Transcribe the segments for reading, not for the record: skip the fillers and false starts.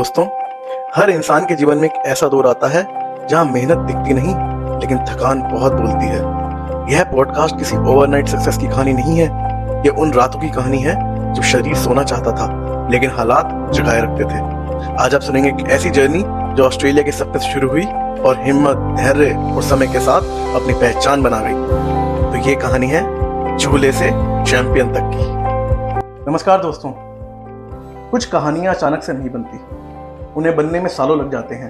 दोस्तों, हर इंसान के जीवन में एक ऐसा दौर आता है जहां मेहनत दिखती नहीं लेकिन थकान बहुत बोलती है। यह पॉडकास्ट किसी ओवरनाइट सक्सेस की कहानी नहीं है। यह उन रातों की कहानी है जब शरीर सोना चाहता था लेकिन हालात जगाए रखते थे। आज आप सुनेंगे एक ऐसी जर्नी जो ऑस्ट्रेलिया के सपने से शुरू हुई और हिम्मत, धैर्य और समय के साथ अपनी पहचान बना गई। तो ये कहानी है झूले से चैंपियन तक की। नमस्कार दोस्तों, कुछ कहानियां अचानक से नहीं बनती, उन्हें बनने में सालों लग जाते हैं।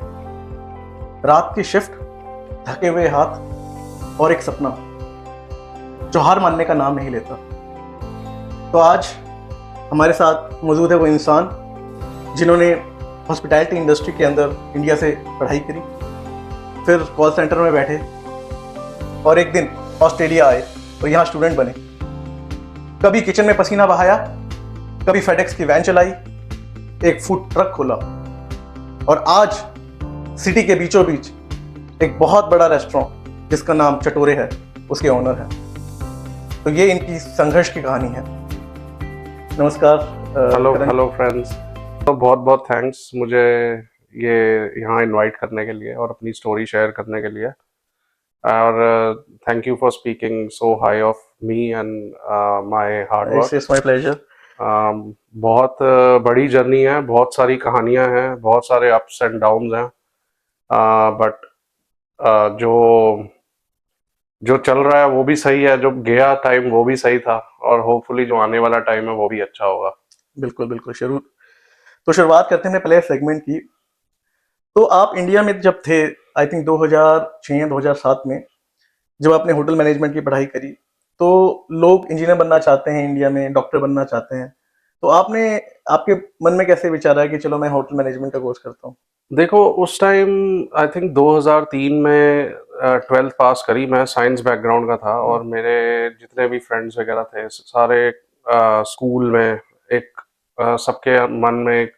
रात की शिफ्ट, थके हुए हाथ और एक सपना जो हार मानने का नाम नहीं लेता। तो आज हमारे साथ मौजूद है वो इंसान जिन्होंने हॉस्पिटैलिटी इंडस्ट्री के अंदर इंडिया से पढ़ाई करी, फिर कॉल सेंटर में बैठे और एक दिन ऑस्ट्रेलिया आए और यहाँ स्टूडेंट बने। कभी किचन में पसीना बहाया, कभी फेडेक्स की वैन चलाई, एक फूड ट्रक खोला और आज सिटी के बीचों बीच एक बहुत बड़ा रेस्टोरेंट जिसका नाम चटोरे है, उसके ओनर है। तो ये इनकी संघर्ष की कहानी है। नमस्कार। Hello friends. तो बहुत बहुत थैंक्स मुझे ये यहाँ इनवाइट करने के लिए और अपनी स्टोरी शेयर करने के लिए, और thank you for speaking so high of me and my hard work. It's my pleasure. बहुत बड़ी जर्नी है, बहुत सारी कहानियां हैं, बहुत सारे अप्स एंड डाउन्स हैं, बट जो जो चल रहा है वो भी सही है, जो गया टाइम वो भी सही था, और होपफुली जो आने वाला टाइम है वो भी अच्छा होगा। बिल्कुल बिल्कुल। शुरुआत करते हैं पहले सेगमेंट की। तो आप इंडिया में जब थे, आई थिंक 2006-2007 में, जब आपने होटल मैनेजमेंट की पढ़ाई करी, तो लोग इंजीनियर बनना चाहते हैं इंडिया में, डॉक्टर बनना चाहते हैं। तो आपके मन में कैसे विचार आया कि चलो मैं होटल मैनेजमेंट का कोर्स करता हूँ? देखो, उस टाइम आई थिंक 2003 में 12th पास करी। मैं साइंस बैकग्राउंड का था और मेरे जितने भी फ्रेंड्स वगैरह थे सारे स्कूल में एक सबके मन में एक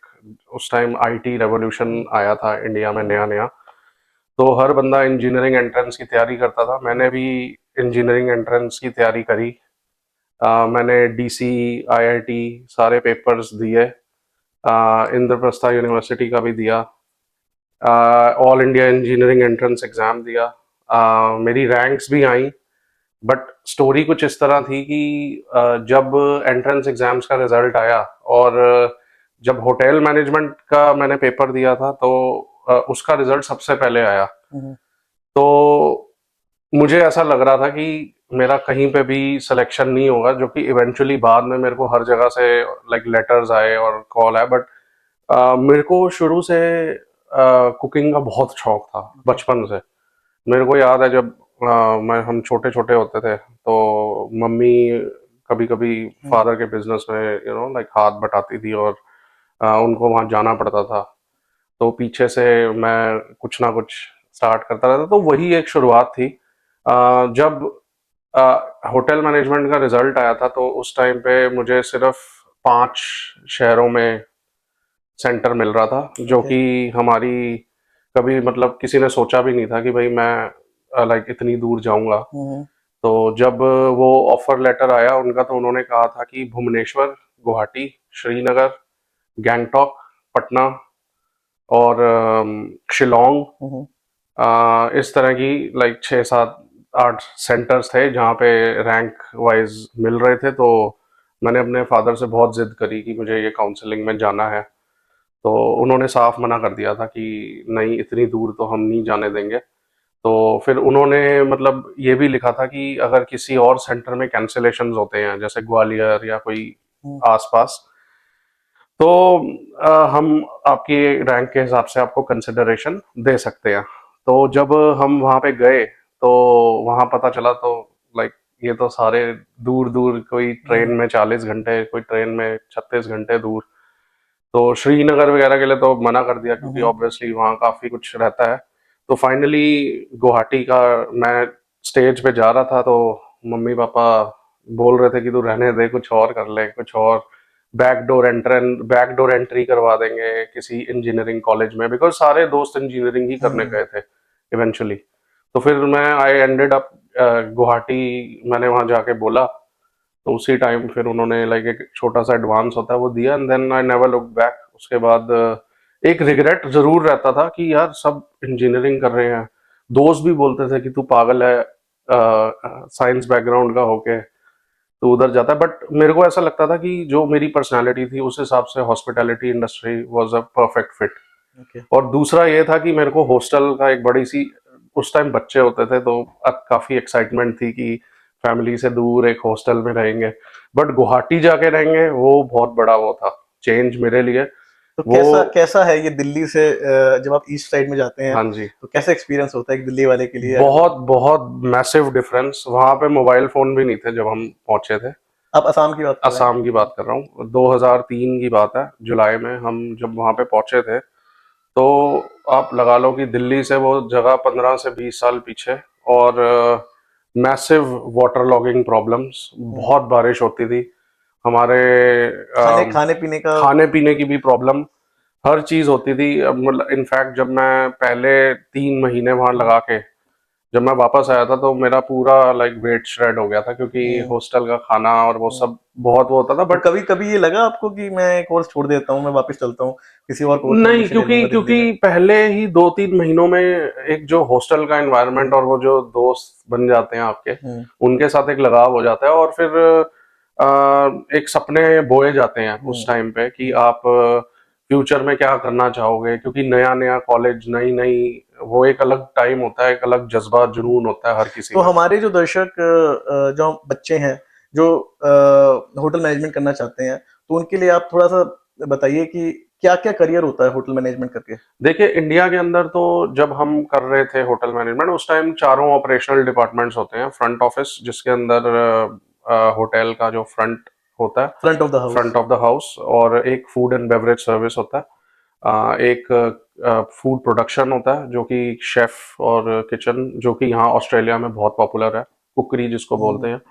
उस टाइम आईटी रेवोल्यूशन आया था इंडिया में, नया नया। तो हर बंदा इंजीनियरिंग एंट्रेंस की तैयारी करता था। मैंने भी इंजीनियरिंग एंट्रेंस की तैयारी करी। मैंने डीसी, आईआईटी सारे पेपर्स दिए, इंद्रप्रस्था यूनिवर्सिटी का भी दिया, all India engineering entrance exam दिया। मेरी रैंक्स भी आई, बट स्टोरी कुछ इस तरह थी कि जब एंट्रेंस एग्ज़ाम्स का रिज़ल्ट आया और जब होटल मैनेजमेंट का मैंने पेपर दिया था तो उसका रिज़ल्ट सबसे पहले आया। तो मुझे ऐसा लग रहा था कि मेरा कहीं पे भी सिलेक्शन नहीं होगा, जो कि इवेंचुअली बाद में मेरे को हर जगह से लाइक लेटर्स आए और कॉल आए। बट मेरे को शुरू से कुकिंग का बहुत शौक था, बचपन से। मेरे को याद है जब हम छोटे छोटे होते थे तो मम्मी कभी कभी फादर के बिजनेस में लाइक हाथ बटाती थी और उनको वहाँ जाना पड़ता था, तो पीछे से मैं कुछ ना कुछ स्टार्ट करता रहता। तो वही एक शुरुआत थी। जब होटल मैनेजमेंट का रिजल्ट आया था तो उस टाइम पे मुझे सिर्फ 5 शहरों में सेंटर मिल रहा था, जो कि हमारी कभी मतलब किसी ने सोचा भी नहीं था कि भाई मैं लाइक इतनी दूर जाऊंगा। तो जब वो ऑफर लेटर आया उनका, तो उन्होंने कहा था कि भुवनेश्वर, गुवाहाटी, श्रीनगर, गैंगटॉक, पटना और शिलोंग, इस तरह की लाइक 6-7-8 सेंटर्स थे जहाँ पे रैंक वाइज मिल रहे थे। तो मैंने अपने फादर से बहुत जिद करी कि मुझे ये काउंसलिंग में जाना है। तो उन्होंने साफ मना कर दिया था कि नहीं, इतनी दूर तो हम नहीं जाने देंगे। तो फिर उन्होंने मतलब ये भी लिखा था कि अगर किसी और सेंटर में कैंसिलेशंस होते हैं, जैसे ग्वालियर या कोई आसपास, तो हम आपकी रैंक के हिसाब से आपको कंसिडरेशन दे सकते हैं। तो जब हम वहाँ पे गए तो वहाँ पता चला तो लाइक ये तो सारे दूर दूर, कोई ट्रेन में 40 घंटे, कोई ट्रेन में 36 घंटे दूर। तो श्रीनगर वगैरह के लिए तो मना कर दिया क्योंकि ऑब्वियसली वहाँ काफ़ी कुछ रहता है। तो फाइनली गुवाहाटी का मैं स्टेज पे जा रहा था तो मम्मी पापा बोल रहे थे कि तू रहने दे, कुछ और कर ले, कुछ और बैकडोर एंट्री करवा देंगे किसी इंजीनियरिंग कॉलेज में, बिकॉज सारे दोस्त इंजीनियरिंग ही करने गए थे इवेंचुअली। तो फिर मैं आई एंडेड अप गुवाहाटी। मैंने वहाँ जाके बोला तो उसी टाइम फिर उन्होंने लाइक एक छोटा सा एडवांस होता है वो दिया, and then I never look back. उसके बाद एक रिग्रेट जरूर रहता था कि यार सब इंजीनियरिंग कर रहे हैं। दोस्त भी बोलते थे कि तू पागल है, साइंस बैकग्राउंड का होके तो उधर जाता है। बट मेरे को ऐसा लगता था कि जो मेरी पर्सनालिटी थी उस हिसाब से hospitality industry was a perfect fit. Okay. और दूसरा ये था कि मेरे को हॉस्टल का एक बड़ी सी, उस टाइम बच्चे होते थे तो काफी एक्साइटमेंट थी कि फैमिली से दूर एक हॉस्टल में रहेंगे। बट गुवाहाटी जाके रहेंगे वो बहुत बड़ा वो था चेंज मेरे लिए। तो वो कैसा कैसा है ये दिल्ली से जब आप ईस्ट साइड में जाते हैं हाँ जी, तो कैसा एक्सपीरियंस होता है एक दिल्ली वाले के लिए? बहुत बहुत मैसिव डिफरेंस। वहां पे मोबाइल फोन भी नहीं थे जब हम पहुंचे थे। आप असम की बात कर रहे हैं? असम की बात कर रहा हूँ, 2003 की बात है, जुलाई में हम जब वहां पे पहुंचे थे। तो आप लगा लो कि दिल्ली से वो जगह 15 से 20 साल पीछे। और मैसिव वाटर लॉगिंग प्रॉब्लम्स, हम्म। बहुत बारिश होती थी हमारे। खाने अम, खाने पीने का? खाने पीने की भी प्रॉब्लम, हर चीज होती थी। अब मतलब इनफैक्ट जब मैं पहले 3 महीने वहां लगा के जब मैं वापस आया था तो मेरा पूरा लाइक वेट श्रेड हो गया था, क्योंकि हम्म। हॉस्टल का खाना और वो हम्म। सब बहुत वो होता था। तो बट कभी कभी ये लगा आपको कि मैं कोर्स छोड़ देता हूँ, मैं वापस चलता हूँ, किसी और कोर्स में नहीं, एडमिशन ले क्योंकि लूंगा दिल्ली में? क्योंकि पहले ही 2-3 महीनों में एक जो हॉस्टल का एनवायरनमेंट और वो जो दोस्त बन जाते हैं आपके, हम्म। उनके साथ एक लगाव हो जाता है। और फिर एक सपने बोए जाते हैं हम्म। उस टाइम पे कि हम्म। आप फ्यूचर में क्या करना चाहोगे, क्योंकि नया नया कॉलेज, नई नई, वो एक अलग टाइम होता है, एक अलग जज्बा जुनून होता है हर किसी तो में। हमारे जो दर्शक जो बच्चे हैं जो होटल मैनेजमेंट करना चाहते हैं, तो उनके लिए आप थोड़ा सा बताइए कि क्या क्या करियर होता है होटल मैनेजमेंट करके? देखिए, इंडिया के अंदर तो जब हम कर रहे थे होटल मैनेजमेंट उस टाइम चारों ऑपरेशनल डिपार्टमेंट्स होते हैं। फ्रंट ऑफिस जिसके अंदर होटल का जो फ्रंट होता है, front of the house. Front of the house, और एक फूड एंड बेवरेज सर्विस होता है। एक फूड प्रोडक्शन होता है जो कि शेफ और किचन, जो कि यहाँ ऑस्ट्रेलिया में बहुत पॉपुलर है, कुकरी जिसको बोलते हम्म। हैं।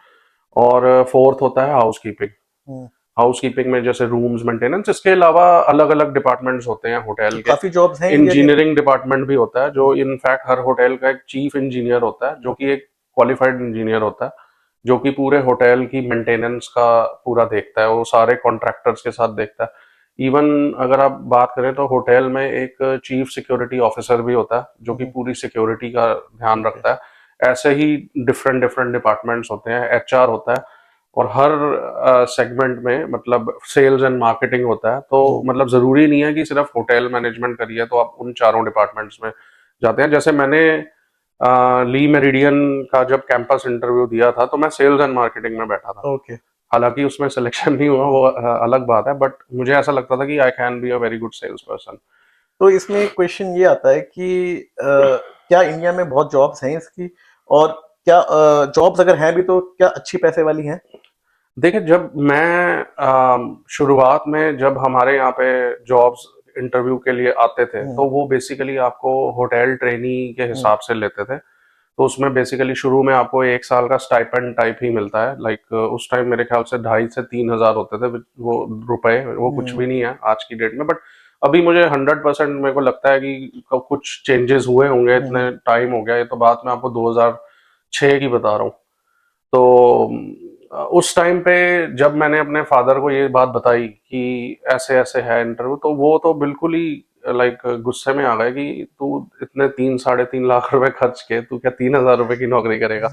और फोर्थ होता है हाउस कीपिंग। हम्म। हाउस कीपिंग में जैसे रूम्स मेंटेनेंस, इसके अलावा अलग अलग डिपार्टमेंट्स होते हैं तो होटल के। काफी जॉब्स हैं इंडिया के अंदर। इंजीनियरिंग डिपार्टमेंट भी होता है, जो इनफैक्ट हर होटल का एक चीफ इंजीनियर होता है, जो ओके। कि एक क्वालिफाइड इंजीनियर होता है, जो कि पूरे होटल की मेंटेनेंस का पूरा देखता है, वो सारे कॉन्ट्रैक्टर्स के साथ देखता है। इवन अगर आप बात करें तो होटल में एक चीफ सिक्योरिटी ऑफिसर भी होता है, जो कि पूरी सिक्योरिटी का ध्यान ओके। रखता है। ऐसे ही डिफरेंट डिफरेंट डिपार्टमेंट्स होते हैं, एचआर होता है, और हर सेगमेंट में मतलब सेल्स एंड मार्केटिंग होता है। तो मतलब जरूरी नहीं है कि सिर्फ होटल मैनेजमेंट करिए तो आप उन चारों डिपार्टमेंट्स में जाते हैं। जैसे मैंने ली मेरिडियन का जब कैंपस इंटरव्यू दिया था तो मैं सेल्स एंड मार्केटिंग में बैठा था। ओके। हालांकि उसमें सिलेक्शन नहीं हुआ, वो अलग बात है, बट मुझे ऐसा लगता था कि I can be a very good sales person. तो इसमें एक क्वेश्चन ये आता है कि क्या इंडिया में बहुत जॉब्स हैं इसकी, और क्या जॉब्स अगर हैं भी तो क्या अच्छी पैसे वाली हैं? देखिए, जब मैं शुरुआत में जब हमारे यहाँ पे जॉब्स इंटरव्यू के लिए आते थे हम्म। तो वो बेसिकली आपको होटल ट्रेनी के हम्म। हिसाब से लेते थे। तो उसमें बेसिकली शुरू में आपको 1 साल का स्टाइपेंड टाइप ही मिलता है। लाइक उस टाइम मेरे ख्याल से 2,500 से 3,000 होते थे वो रुपए, वो कुछ हम्म। भी नहीं है आज की डेट में। बट अभी मुझे 100% मेरे को लगता है कि कुछ चेंजेस हुए होंगे, हम्म। इतने टाइम हो गया। ये तो बात मैं आपको 2006 की बता रहा हूँ। तो उस टाइम पे जब मैंने अपने फादर को ये बात बताई कि ऐसे ऐसे है इंटरव्यू, तो वो तो बिल्कुल ही लाइक गुस्से में आ गए कि तू इतने 3-3.5 लाख रुपए खर्च के तू क्या 3,000 रुपए की नौकरी करेगा।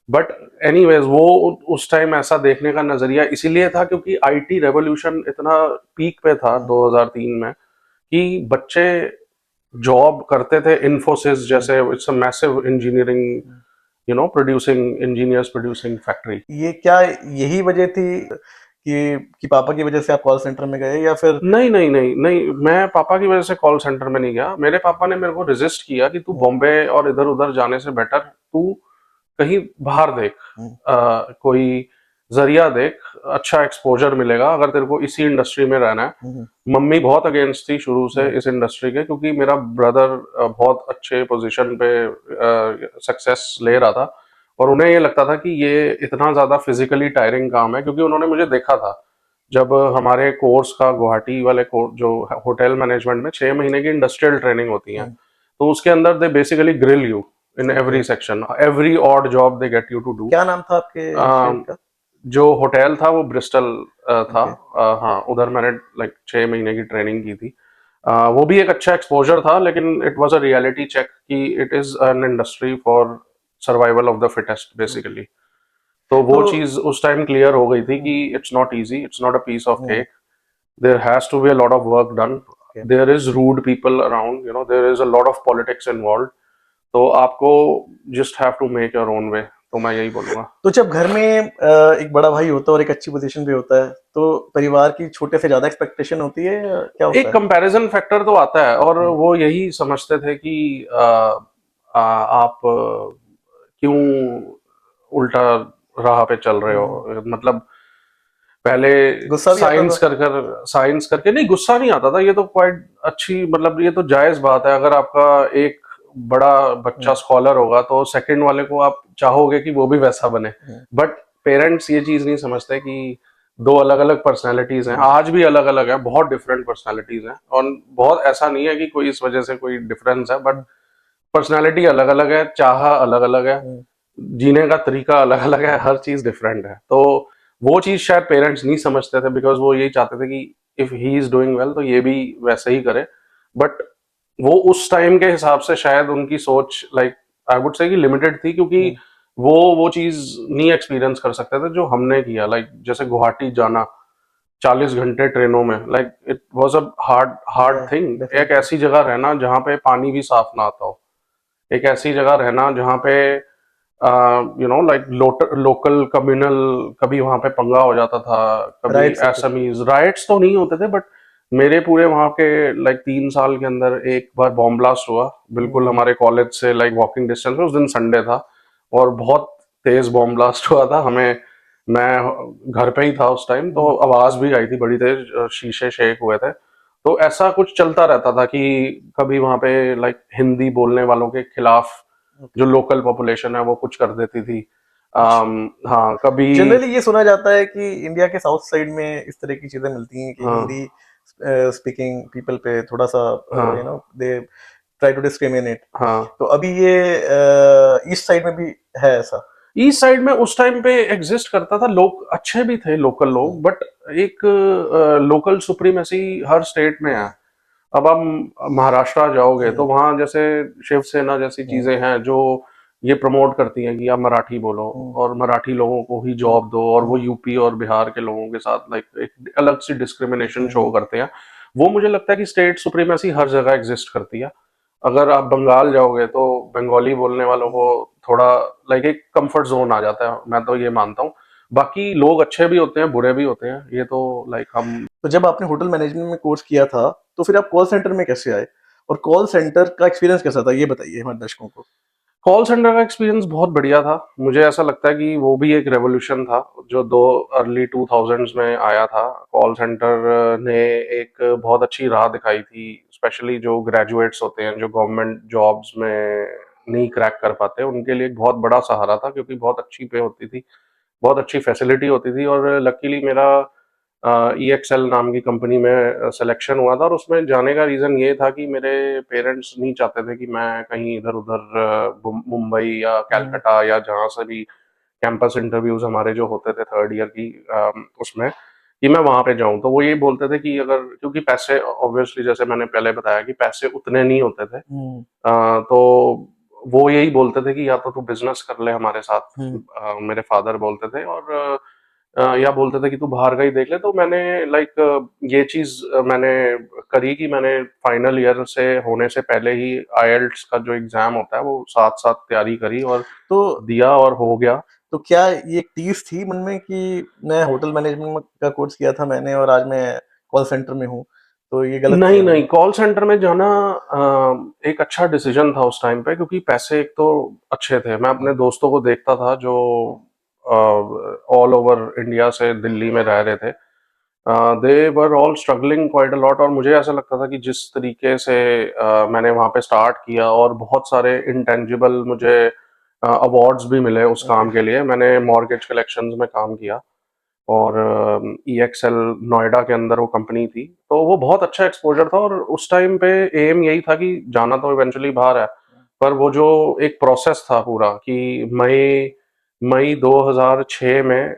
बट एनीवेज, वो उस टाइम ऐसा देखने का नजरिया इसीलिए था क्योंकि आईटी रेवोल्यूशन इतना पीक पे था 2003 में कि बच्चे जॉब करते थे। इन्फोसिस जैसे, it's a massive engineering, producing engineers, producing factory. ये क्या यही वजह थी कि पापा की वजह से आप कॉल सेंटर में गए, या फिर? नहीं नहीं नहीं नहीं, मैं पापा की वजह से कॉल सेंटर में नहीं गया। मेरे पापा ने मेरे को रेजिस्ट किया कि तू बॉम्बे और इधर उधर जाने से बेटर तू कहीं बाहर देख, कोई जरिया देख, अच्छा एक्सपोजर मिलेगा अगर तेरे को इसी इंडस्ट्री में रहना है। मम्मी बहुत अगेंस्ट थी शुरू से इस इंडस्ट्री के, क्योंकि मेरा ब्रदर बहुत अच्छे पोजीशन पे सक्सेस ले रहा था, और उन्हें ये लगता था कि ये इतना ज्यादा फिजिकली टायरिंग काम है। क्योंकि उन्होंने मुझे देखा था जब हमारे कोर्स का गुवाहाटी वाले कोर्स जो होटल मैनेजमेंट में 6 महीने की इंडस्ट्रियल ट्रेनिंग होती है, तो उसके अंदर they basically grill you in okay. Every section, every odd job they get you to do. क्या नाम था आपके फील्ड का? जो होटल था वो ब्रिस्टल था। ओके। हाँ, उधर मैंने लाइक 6 महीने की ट्रेनिंग की थी। वो भी एक अच्छा एक्सपोजर था, लेकिन it was a reality check कि it is an industry for survival of the fittest basically. तो वो तो चीज उस टाइम क्लियर हो गई थी हम्म, कि it's not easy, it's not a piece of hmm, cake, there has to be a lot of work done, okay. There is rude people around, there is a lot of politics involve. तो आपको just have to make your own way, तो मैं यही बोलूंगा। तो जब घर में एक बड़ा भाई होता है और एक अच्छी पोजीशन पे होता है, तो परिवार की छोटे से ज्यादा एक्सपेक्टेशन होती है या क्या होता एक है? कंपैरिजन फैक्टर तो आता है, और हम्म, वो यही समझते थे कि आप क्यों उल्टा राह पे चल रहे हम्म, हो, मतलब पहले गुस्सा भी आता था। साइंस करके नहीं, गुस्सा नहीं आता था, ये तो क्वाइट अच्छी, मतलब ये तो जायज बात है। अगर आपका एक बड़ा बच्चा हम्म, स्कॉलर होगा तो सेकंड वाले को आप चाहोगे कि वो भी वैसा बने। हम्म, बट पेरेंट्स ये चीज नहीं समझते कि दो अलग अलग पर्सनैलिटीज हैं, हम्म, आज भी अलग अलग है, बहुत डिफरेंट पर्सनैलिटीज हैं, और बहुत ऐसा नहीं है कि कोई इस वजह से कोई डिफरेंस है, बट हम्म, पर्सनैलिटी अलग अलग है, चाह अलग अलग है, हम्म, जीने का तरीका अलग अलग है, हम्म, हर चीज डिफरेंट है। तो वो चीज शायद पेरेंट्स नहीं समझते थे, बिकॉज वो यही चाहते थे कि if he is doing well तो ये भी वैसे ही करे। बट वो उस टाइम के हिसाब से शायद उनकी सोच, लाइक आई वुड से, कि लिमिटेड थी, क्योंकि हम्म, वो चीज नहीं एक्सपीरियंस कर सकते थे जो हमने किया। लाइक जैसे गुवाहाटी जाना 40 घंटे ट्रेनों में, like it was a hard hard या थिंग। एक डेफिनेटली। ऐसी जगह रहना जहाँ पे पानी भी साफ ना आता हो, एक ऐसी जगह रहना जहाँ पे लाइक लोकल कम्युनल, कभी वहां पे पंगा हो जाता था, कभी राइट होते थे। एसएमईज राइट्स तो नहीं होते थे, बट मेरे पूरे वहां के लाइक 3 साल के अंदर एक बार बॉम्ब ब्लास्ट हुआ, बिल्कुल हम्म, हमारे कॉलेज से लाइक वॉकिंग डिस्टेंस में। उस दिन संडे था और बहुत तेज बॉम्ब ब्लास्ट हुआ था हमें, मैं घर पे ही था उस टाइम, तो हम्म, आवाज भी आई थी बड़ी तेज, शीशे शेक हुए थे। तो ऐसा कुछ चलता रहता था कि कभी वहां पे लाइक हिंदी बोलने वालों के खिलाफ जो ओके। लोकल पॉपुलेशन है वो कुछ कर देती थी। हाँ कभी। जनरली ये सुना जाता है कि इंडिया के साउथ साइड में इस तरह की चीजें मिलती हैं कि हाँ हिंदी स्पीकिंग पीपल पे थोड़ा सा हाँ दे ट्राई टू डिस्क्रिमिनेट। हाँ। तो अभी ये ईस्ट साइड में भी है ऐसा? ईस्ट साइड में उस टाइम पे एग्जिस्ट करता था, लोग अच्छे भी थे लोकल लोग, बट एक लोकल सुप्रीमेसी हर स्टेट में है। अब आप महाराष्ट्र जाओगे तो वहां जैसे शिवसेना जैसी चीजें हैं जो ये प्रमोट करती हैं कि आप मराठी बोलो और मराठी लोगों को ही जॉब दो, और वो यूपी और बिहार के लोगों के साथ लाइक एक अलग सी डिस्क्रिमिनेशन शो करते हैं। वो मुझे लगता है कि स्टेट सुप्रीमेसी हर जगह एग्जिस्ट करती है। अगर आप बंगाल जाओगे तो बंगाली बोलने वालों को थोड़ा लाइक एक कंफर्ट जोन आ जाता है, मैं तो ये मानता हूँ। बाकी लोग अच्छे भी होते हैं, बुरे भी होते हैं, ये तो लाइक हम। तो जब आपने होटल मैनेजमेंट में कोर्स किया था, तो फिर आप कॉल सेंटर में कैसे आए? और कॉल सेंटर का एक्सपीरियंस कैसा था, ये बताइए हमारे दर्शकों को। कॉल सेंटर का एक्सपीरियंस बहुत बढ़िया था। मुझे ऐसा लगता है कि वो भी एक रेवोल्यूशन था जो दो अर्ली 2000s में आया था। कॉल सेंटर ने एक बहुत अच्छी राह दिखाई थी, स्पेशली जो ग्रेजुएट्स होते हैं जो गवर्नमेंट जॉब्स में नहीं क्रैक कर पाते, उनके लिए एक बहुत बड़ा सहारा था, क्योंकि बहुत अच्छी पे होती थी, बहुत अच्छी फैसिलिटी होती थी। और लकीली मेरा EXL नाम की कंपनी में सिलेक्शन हुआ था, और उसमें जाने का रीज़न ये था कि मेरे पेरेंट्स नहीं चाहते थे कि मैं कहीं इधर उधर मुंबई या हम्म, कलकत्ता या जहाँ से भी कैंपस इंटरव्यूज हमारे जो होते थे थर्ड ईयर की उसमें, कि मैं वहाँ पे जाऊँ। तो वो ये बोलते थे कि अगर, क्योंकि पैसे ऑब्वियसली जैसे मैंने पहले बताया कि पैसे उतने नहीं होते थे, हम्म, तो वो यही बोलते थे कि या तो तू बिजनेस कर ले हमारे साथ, हम्म, मेरे फादर बोलते थे, और या बोलते थे कि तू बाहर का ही देख ले। तो मैंने लाइक ये चीज मैंने करी कि मैंने फाइनल ईयर से होने से पहले ही IELTS का जो एग्जाम होता है वो साथ साथ तैयारी करी और तो दिया और हो गया। तो क्या ये एक टीस थी मन में कि मैं होटल मैनेजमेंट का कोर्स किया था मैंने और आज मैं कॉल सेंटर में हूँ, तो ये गलत नहीं किया मैंने? नहीं, कॉल सेंटर में जाना एक अच्छा डिसीजन था उस टाइम पे, क्योंकि पैसे एक तो अच्छे थे। मैं अपने दोस्तों को देखता था जो ऑल ओवर इंडिया से दिल्ली में रह रहे थे, they were all struggling quite a lot. और मुझे ऐसा लगता था कि जिस तरीके से मैंने वहाँ पे स्टार्ट किया, और बहुत सारे इंटेंजिबल मुझे अवार्ड्स भी मिले उस ओके। काम के लिए। मैंने मॉर्गेज कलेक्शंस में काम किया, और EXL नोएडा के अंदर वो कंपनी थी, तो वो बहुत अच्छा एक्सपोजर था। और उस टाइम पे एम यही था कि जाना तो इवेंचुअली बाहर है, पर वो जो एक प्रोसेस था पूरा कि मई मई 2006 में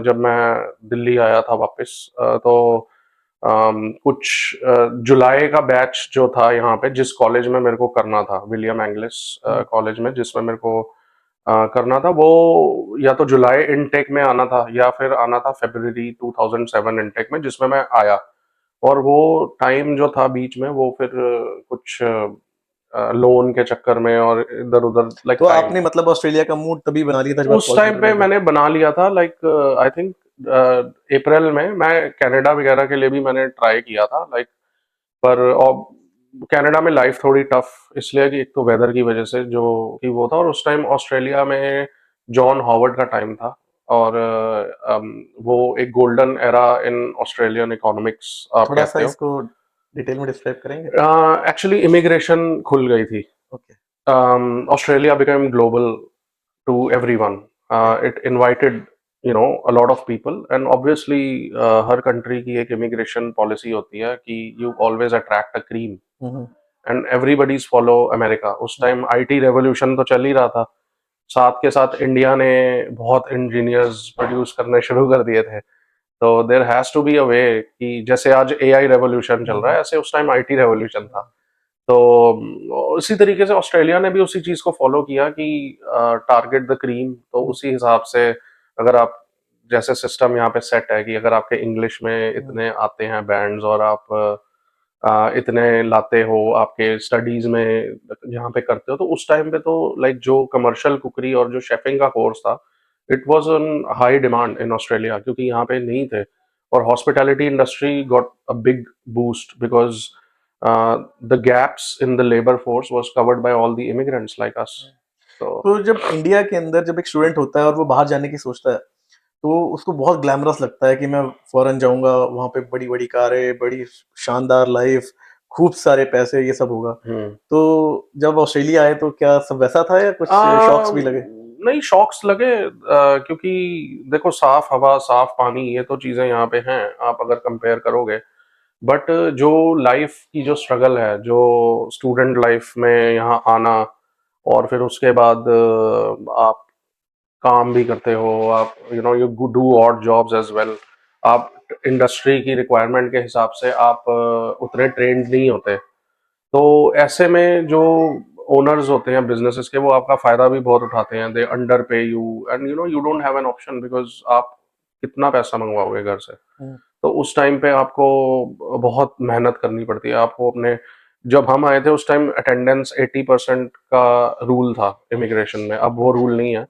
जब मैं दिल्ली आया था वापस, तो कुछ जुलाई का बैच जो था यहाँ पे, जिस कॉलेज में मेरे को करना था, विलियम एंग्लिस कॉलेज में, जिसमें मेरे को करना था, वो या तो जुलाई इनटेक में आना था या फिर आना था फरवरी 2007 इनटेक में, जिसमें मैं आया। और वो टाइम जो था बीच में, वो फिर कुछ लोन के चक्कर में और इधर उधर लाइक तो टाइम, आपने मतलब ऑस्ट्रेलिया का मूड तभी बना लिया था जब आप उस कॉल टाइम सेंटर पे में थे? मैंने बना लिया था, लाइक आई थिंक अप्रैल में मैं कनाडा वगैरह के लिए भी मैंने ट्राई किया था, लाइक पर कनाडा में लाइफ थोड़ी टफ इसलिए कि एक तो वेदर की वजह से जो कि वो था, और उस टाइम ऑस्ट्रेलिया में जॉन हॉवर्ड का टाइम था, और वो एक golden era in Australian economics आप थोड़ा सा कहते हो। इसको डिटेल में डिस्क्राइब करेंगे? एक्चुअली इमिग्रेशन खुल गई थी, okay. Australia became global to everyone. It invited, a lot of people, and obviously, her country की एक immigration policy होती है कि you always attract a cream, hmm. and everybody's follow America. उस टाइम IT revolution तो चल ही रहा था, साथ के साथ इंडिया ने बहुत इंजीनियर्स प्रोड्यूस करने शुरू कर दिए थे। तो there has to be a way कि जैसे आज AI रेवोल्यूशन चल रहा है, ऐसे उस टाइम IT रेवोल्यूशन था। तो उसी तरीके से ऑस्ट्रेलिया ने भी उसी चीज को फॉलो किया कि टारगेट द क्रीम। तो उसी हिसाब से अगर आप, जैसे सिस्टम यहाँ पे सेट है कि अगर आपके इंग्लिश में इतने आते हैं बैंड्स और आप इतने लाते हो आपके स्टडीज में यहाँ पे करते हो, तो उस टाइम पे तो लाइक जो कमर्शियल कुकरी और जो शेफिंग का कोर्स था, it was on high demand in Australia, क्योंकि यहाँ पे नहीं थे। और hospitality industry got a big boost because the gaps in the labor force was covered by all the immigrants like us. So तो जब इंडिया के अंदर जब एक स्टूडेंट होता है और वो बाहर जाने की सोचता है, तो उसको बहुत ग्लैमरस लगता है कि मैं फॉरेन जाऊंगा, वहां पे बड़ी बड़ी कारें, बड़ी शानदार लाइफ, खूब सारे पैसे, ये सब होगा। हम्म। तो जब ऑस्ट्रेलिया आए तो क्या सब वैसा था या कुछ शॉक्स भी लगे? नहीं, शॉक्स लगे, क्योंकि देखो, साफ हवा, साफ पानी, ये तो चीजें यहाँ पे हैं आप अगर कंपेयर करोगे। बट जो लाइफ की जो स्ट्रगल है, जो स्टूडेंट लाइफ में यहाँ आना, और फिर उसके बाद आप काम भी करते हो, आप you do odd jobs as well, आप इंडस्ट्री की रिक्वायरमेंट के हिसाब से आप उतने ट्रेंड नहीं होते। तो ऐसे में जो ओनर्स होते हैं बिजनेसेस के, वो आपका फायदा भी बहुत उठाते हैं, दे अंडर पे you, and you don't have an option, because आप कितना पैसा मंगवाओगे घर से। हम्म। तो उस टाइम पे आपको बहुत मेहनत करनी पड़ती है आपको अपने। जब हम आए थे उस टाइम अटेंडेंस 80% का रूल था इमिग्रेशन में, अब वो रूल नहीं है।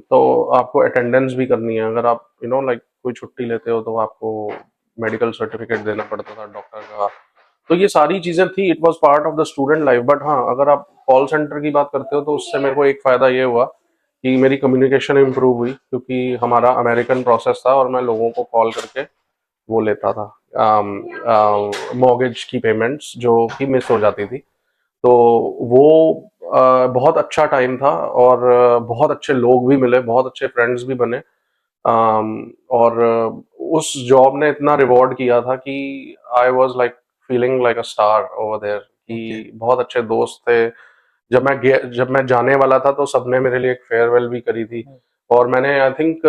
तो आपको अटेंडेंस भी करनी है, अगर आप लाइक कोई छुट्टी लेते हो तो आपको मेडिकल सर्टिफिकेट देना पड़ता था डॉक्टर का। तो ये सारी चीजें थी, it was part of the student life. But हाँ, अगर आप कॉल सेंटर की बात करते हो तो उससे मेरे को एक फायदा ये हुआ कि मेरी कम्युनिकेशन इम्प्रूव हुई, क्योंकि हमारा अमेरिकन प्रोसेस था और मैं लोगों को कॉल करके वो लेता था मॉर्गेज की पेमेंट्स जो कि मिस हो जाती थी। तो वो बहुत अच्छा टाइम था, और बहुत अच्छे लोग भी मिले, बहुत अच्छे फ्रेंड्स भी बने। और उस जॉब ने इतना रिवॉर्ड किया था कि I was like feeling like a star over there, okay. कि बहुत अच्छे दोस्त थे। जब मैं जाने वाला था तो सबने मेरे लिए एक फेयरवेल भी करी थी, और मैंने आई थिंक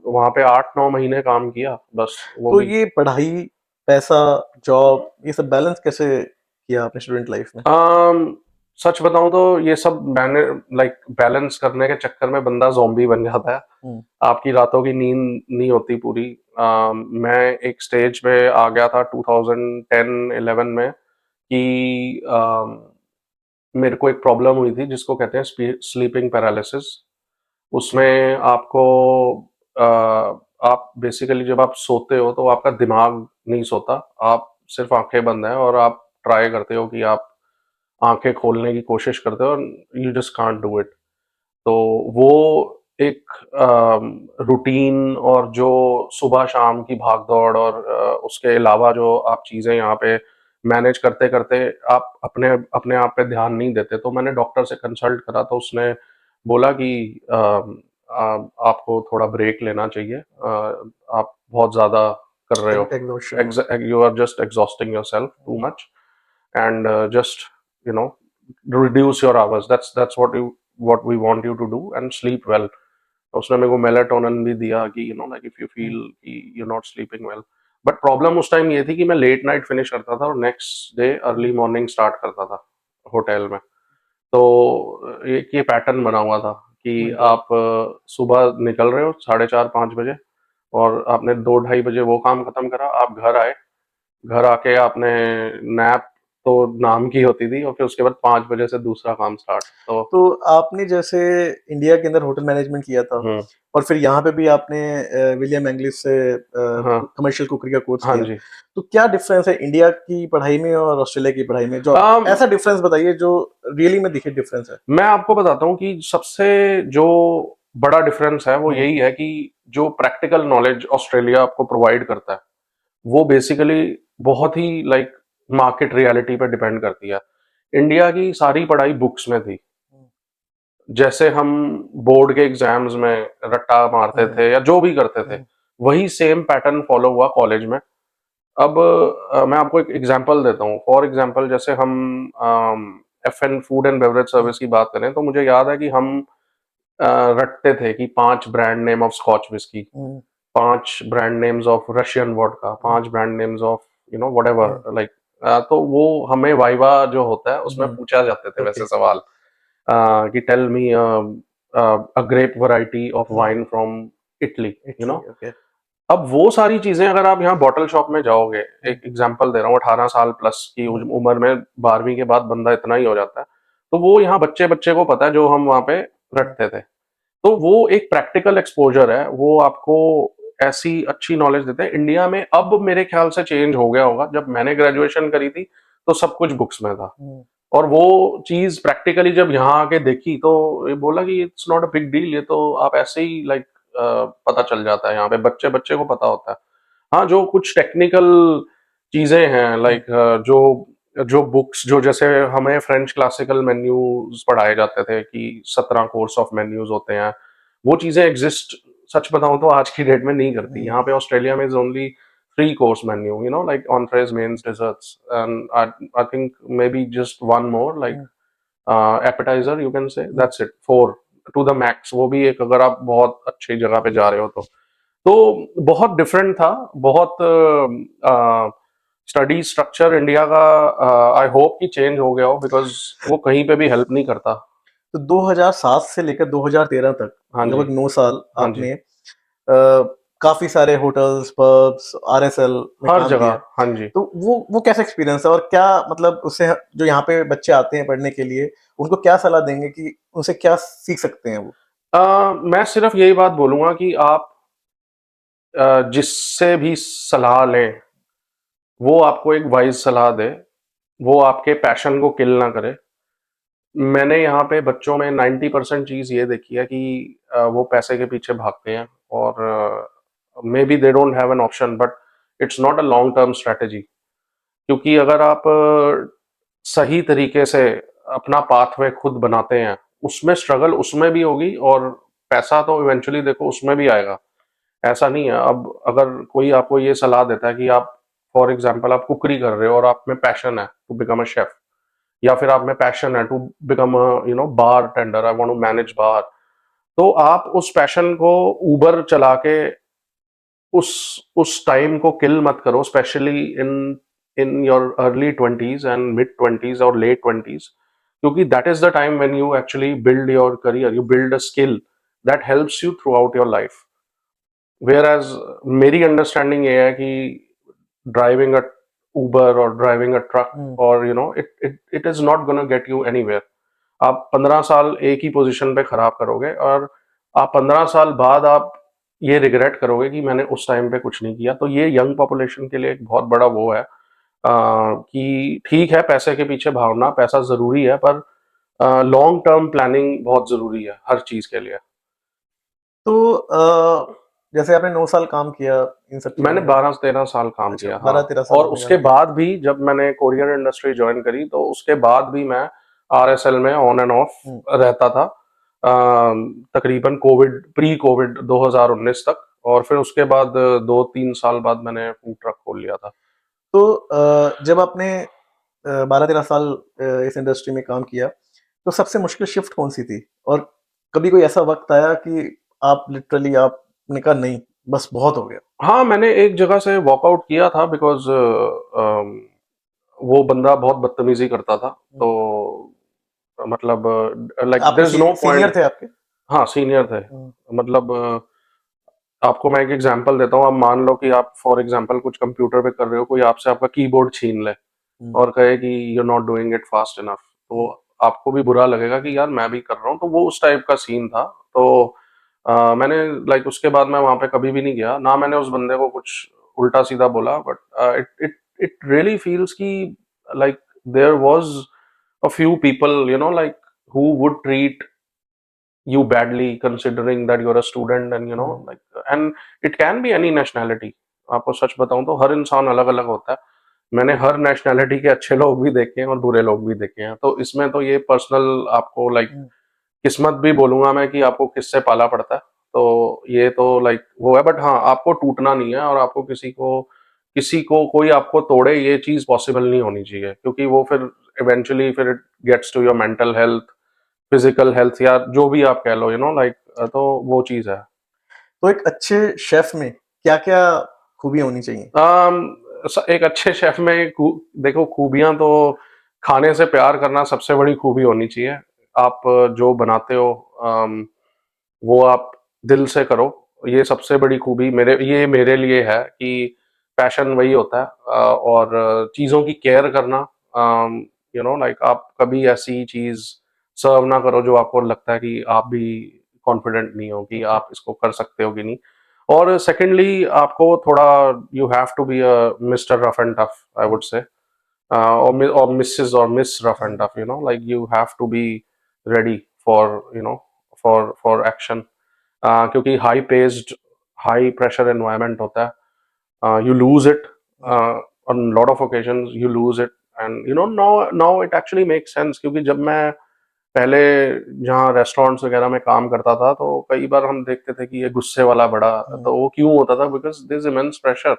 वहां पे 8-9 महीने काम किया, बस वो तो भी। ये पढ़ाई, पैसा, जॉब, ये सब बैलेंस कैसे किया आपने स्टूडेंट लाइफ में? सच बताऊं तो ये सब मैंने लाइक बैलेंस करने के चक्कर में बंदा ज़ॉम्बी बन जाता है। हम्म। आपकी रातों की नींद नहीं होती पूरी। मैं एक स्टेज पे आ गया था 2010-11 में कि मेरे को एक प्रॉब्लम हुई थी जिसको कहते हैं स्लीपिंग पैरालिसिस। ओके। उसमें आपको अ, आप बेसिकली जब आप सोते हो तो आपका दिमाग नहीं सोता, आप सिर्फ आंखें बंद हैं और आप ट्राई करते हो कि आप आंखें खोलने की कोशिश करते हो, you just can't do it. तो वो एक रूटीन, और जो सुबह शाम की भाग दौड़, और उसके अलावा जो आप चीज़ें यहाँ पे मैनेज करते करते आप अपने अपने आप पे ध्यान नहीं देते। तो मैंने डॉक्टर से कंसल्ट करा, तो उसने बोला कि आपको थोड़ा ब्रेक लेना चाहिए, आप बहुत ज़्यादा कर रहे हो, एग्जॉशन हो रहा you are just exhausting yourself too much, and just you know reduce your hours, that's what we want you to do, and sleep well। उसने मेरे को मेलाटोनिन भी दिया कि like if you है। feel कि you're not sleeping well, but problem उस time ये थी कि मैं लेट नाइट फिनिश करता था और next day early morning start करता था होटल में। तो एक ये पैटर्न बना हुआ था कि आप सुबह निकल रहे हो 4:30-5 बजे, और आपने 2-2:30 बजे वो काम खत्म करा, आप घर आए, घर आके आपने नैप तो नाम की होती थी, और फिर उसके बाद 5 बजे से दूसरा काम स्टार्ट। तो आपने जैसे इंडिया के अंदर होटल मैनेजमेंट किया था हम्म। और फिर यहाँ पे भी आपने विलियम इंग्लिश से हाँ। कमर्शियल कुकरी का कोर्स हाँ किया, जी। तो क्या डिफरेंस है इंडिया की पढ़ाई में और ऑस्ट्रेलिया की पढ़ाई में? जो um, ऐसा डिफरेंस बताइए जो रियली में दिखे डिफरेंस है। मैं आपको बताता हूँ कि सबसे जो बड़ा डिफरेंस है वो यही है कि जो प्रैक्टिकल नॉलेज ऑस्ट्रेलिया आपको प्रोवाइड करता है वो बेसिकली बहुत ही लाइक मार्केट रियलिटी पे डिपेंड करती है। इंडिया की सारी पढ़ाई बुक्स में थी। जैसे हम बोर्ड के एग्जाम्स में रट्टा मारते थे या जो भी करते थे, वही सेम पैटर्न फॉलो हुआ कॉलेज में। अब मैं आपको एक एग्जांपल देता हूँ। फॉर एग्जांपल जैसे हम एफएन फूड एंड बेवरेज सर्विस की बात करें तो मुझे याद है कि हम रटते थे कि 5 brand name of Scotch whisky, 5 brand names of Russian vodka, 5 brand names of whatever like. तो वो हमें वाइवा जो होता है उसमें पूछा जाते थे वैसे सवाल, कि tell me a grape variety of wine from Italy, you know. अब वो सारी चीजें अगर आप यहाँ बॉटल शॉप में जाओगे, एक एग्जांपल दे रहा हूँ, 18 साल प्लस की उम्र में 12वीं के बाद बंदा इतना ही हो जाता है, तो वो यहाँ बच्चे बच्चे को पता है जो हम वहाँ पे रटते थे। तो वो एक प्रैक्टिकल एक्सपोजर है, वो आपको ऐसी अच्छी नॉलेज देते हैं। इंडिया में अब मेरे ख्याल से चेंज हो गया होगा, जब मैंने ग्रेजुएशन करी थी तो सब कुछ बुक्स में था, और वो चीज प्रैक्टिकली जब यहाँ आके देखी तो ये बोला कि it's not a big deal, ये तो आप ऐसे ही लाइक पता चल जाता है, यहाँ पे बच्चे बच्चे को पता होता है। हाँ, जो कुछ टेक्निकल चीजें हैं लाइक जो जो बुक्स, जो जैसे हमें फ्रेंच क्लासिकल मेन्यूज पढ़ाए जाते थे कि 17 कोर्स ऑफ मेन्यूज होते हैं, वो चीजें एग्जिस्ट सच बताऊं तो आज की डेट में नहीं करती। यहाँ पे ऑस्ट्रेलिया में is only 3 course menu, you know, like entrees, mains, desserts, and I think maybe just one more like appetizer you can say, that's it, 4 to the max, वो भी एक अगर आप बहुत अच्छी जगह पे जा रहे हो तो बहुत डिफरेंट था। बहुत स्टडी स्ट्रक्चर इंडिया का आई होप कि चेंज हो गया हो, बिकॉज वो कहीं पे भी हेल्प नहीं करता। तो 2007 से लेकर 2013 तक हाँ जी। लगभग 9 साल हाँ जी। आपने काफी सारे होटल्स, पब्स, आरएसएल में हर काम जगह। किया। हाँ जी। तो वो कैसा एक्सपीरियंस है और क्या मतलब उससे जो यहाँ पे बच्चे आते हैं पढ़ने के लिए उनको क्या सलाह देंगे कि उनसे क्या सीख सकते हैं वो? मैं सिर्फ यही बात बोलूंगा कि आप जिससे भी सलाह लें वो आपको एक वाइज सलाह दे, वो आपके पैशन को किल ना करे। मैंने यहाँ पे बच्चों में 90% चीज ये देखी है कि वो पैसे के पीछे भागते हैं, और may be they don't have an option, but it's not a long term strategy. क्योंकि अगर आप सही तरीके से अपना पाथवे खुद बनाते हैं, उसमें स्ट्रगल उसमें भी होगी, और पैसा तो इवेंचुअली देखो उसमें भी आएगा। ऐसा नहीं है। अब अगर कोई आपको ये सलाह देता है कि आप फॉर एग्जांपल आप कुकरी कर रहे हो और आप में पैशन है टू बिकम अ शेफ, या फिर आप में पैशन है to become a bartender, I want to manage bar, तो आप उस पैशन को उबर चला के उस टाइम को किल मत करो, specially in in your early 20s and mid 20s और लेट 20s, क्योंकि that is the time when you actually build your career, you build a skill that helps you throughout your life. Whereas मेरी understanding ये है कि driving a Uber और driving a truck, और it is not gonna get you anywhere. आप 15 साल एक ही position पे खराब करोगे, और आप 15 साल बाद आप ये रिग्रेट करोगे कि मैंने उस टाइम पे कुछ नहीं किया। तो ये यंग पॉपुलेशन के लिए एक बहुत बड़ा वो है, कि ठीक है पैसे के पीछे भागना, पैसा जरूरी है, पर लॉन्ग टर्म प्लानिंग बहुत जरूरी है हर चीज के लिए। तो जैसे आपने 9 साल काम किया इन सब चीजों मैंने में। 12-13 साल काम अच्छा, किया, हाँ। 12-13 साल और आपने काम उसके किया। बाद भी जब मैंने कोरियर इंडस्ट्री ज्वाइन करी तो उसके बाद भी मैं आरएसएल में ऑन एंड ऑफ रहता था, तकरीबन प्री कोविड 2019 तक, और फिर उसके बाद 2-3 साल बाद मैंने फूड ट्रक खोल लिया था। तो जब आपने 12-13 साल इस इंडस्ट्री में काम किया तो सबसे मुश्किल शिफ्ट कौन सी थी? और कभी कोई ऐसा वक्त आया कि आप लिटरली आपने कहा नहीं, बस बहुत हो गया? हाँ, मैंने एक जगह से वॉकआउट किया था बिकॉज वो बंदा बहुत बदतमीजी करता था, तो मतलब लाइक आपके there is no senior point. थे आपके? हाँ, सीनियर थे। हम्म, मतलब आपको मैं एक एग्जांपल देता हूँ। आप मान लो कि आप फॉर एग्जांपल कुछ कंप्यूटर पे कर रहे हो, कोई आपसे आपका कीबोर्ड छीन ले हम्म, और कहे कि you are not doing it fast enough, तो आपको भी बुरा लगेगा कि यार मैं भी कर रहा हूँ। तो वो उस टाइप का सीन था। तो मैंने लाइक उसके बाद मैं वहां पे कभी भी नहीं गया ना, मैंने उस बंदे को कुछ उल्टा सीधा बोला, but it it it really feels कि like there was a few people, like who would treat you badly considering that you're a student, and like, and it can be any nationality। आपको सच बताऊं तो हर इंसान अलग अलग होता है। मैंने हर नेशनैलिटी के अच्छे लोग भी देखे हैं और बुरे लोग भी देखे हैं, तो इसमें तो ये पर्सनल आपको लाइक हम्म। किस्मत भी बोलूंगा मैं कि आपको किससे पाला पड़ता है। तो ये तो लाइक वो है, बट हाँ, आपको टूटना नहीं है और आपको किसी को कोई आपको तोड़े, ये चीज पॉसिबल नहीं होनी चाहिए, क्योंकि वो फिर इवेंचुअली फिर it gets to your mental health, physical health, या जो भी आप कह लो, लाइक, तो वो चीज है। तो एक अच्छे शेफ में क्या-क्या खूबी होनी चाहिए? एक अच्छे शेफ में देखो, खूबियां तो खाने से प्यार करना सबसे बड़ी खूबी होनी चाहिए। आप जो बनाते हो वो आप दिल से करो, ये सबसे बड़ी खूबी मेरे लिए है कि पैशन वही होता है। और चीज़ों की केयर करना, लाइक आप कभी ऐसी चीज़ सर्व ना करो जो आपको लगता है कि आप भी कॉन्फिडेंट नहीं हो कि ओके। आप इसको कर सकते हो कि नहीं। और सेकेंडली आपको थोड़ा, you have to be a mister rough and tough, I would say, or Mrs. or Miss Rough and Tough, like you have to be ready for, for action। क्योंकि high paced, high pressure environment होता है, you lose it, on lot of occasions you lose it। and now it actually makes sense, क्योंकि जब मैं पहले जहाँ restaurants वगैरह में काम करता था, तो कई बार हम देखते थे कि ये गुस्से वाला बड़ा, तो वो क्यों होता था? Because this immense pressure.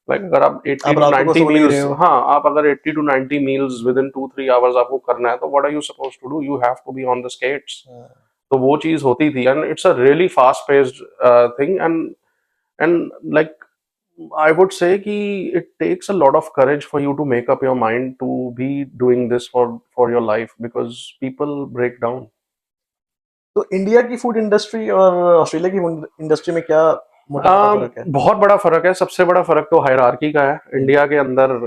Like अगर आप 80 आप टू रातों को 90 सो नहीं रहे मील्स, हो। हाँ, आप अगर 80 to 90 meals within 2-3 hours आपको करना है, तो what are you suppose to do? You have to be on the skates. हाँ। तो वो चीज होती थी, and it's a really fast paced thing. And like I would say कि it takes a lot of courage for you to make up your mind to be doing this for your life, because people break down। तो India की food industry और Australia की food industry में क्या मोटा-मोटा फ़र्क है? बहुत बड़ा फर्क है। सबसे बड़ा फर्क तो हायरार्की का है। हुँ, इंडिया के अंदर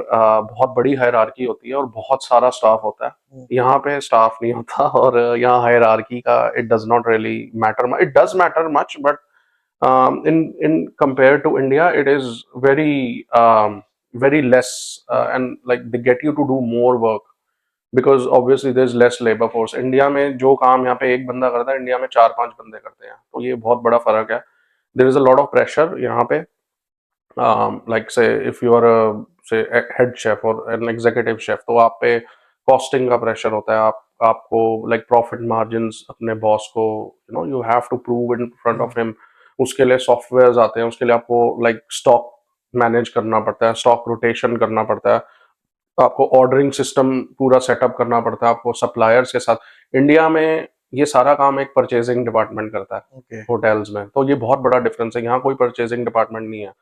बहुत बड़ी हायरार्की होती है और बहुत सारा स्टाफ होता है। हुँ, यहाँ पे स्टाफ नहीं होता, और यहाँ हायरार्की का it does not really matter, it does matter much, but in compared to India, it is very less, hmm, and like they get you to do more work because obviously there's less labor force। India में जो काम यहाँ पे एक बंदा करता है, India में 4-5 बंदे करते हैं, तो ये बहुत बड़ा फर्क है। There is a lot of pressure यहाँ पे। like say if you are a say a head chef or an executive chef, तो आप पे कॉस्टिंग का प्रेशर होता है। आपको लाइक प्रॉफिट मार्जिन्स अपने बॉस को, you have to prove in front hmm, of him. उसके लिए सॉफ्टवेयर आते हैं, उसके लिए आपको लाइक स्टॉक मैनेज करना पड़ता है, स्टॉक रोटेशन करना पड़ता है, आपको ऑर्डरिंग सिस्टम पूरा सेटअप करना पड़ता है, आपको सप्लायर्स के साथ। इंडिया में ये सारा काम एक परचेजिंग डिपार्टमेंट करता है ओके। होटल्स में, तो ये बहुत बड़ा डिफरेंस है। यहाँ कोई परचेजिंग डिपार्टमेंट नहीं है।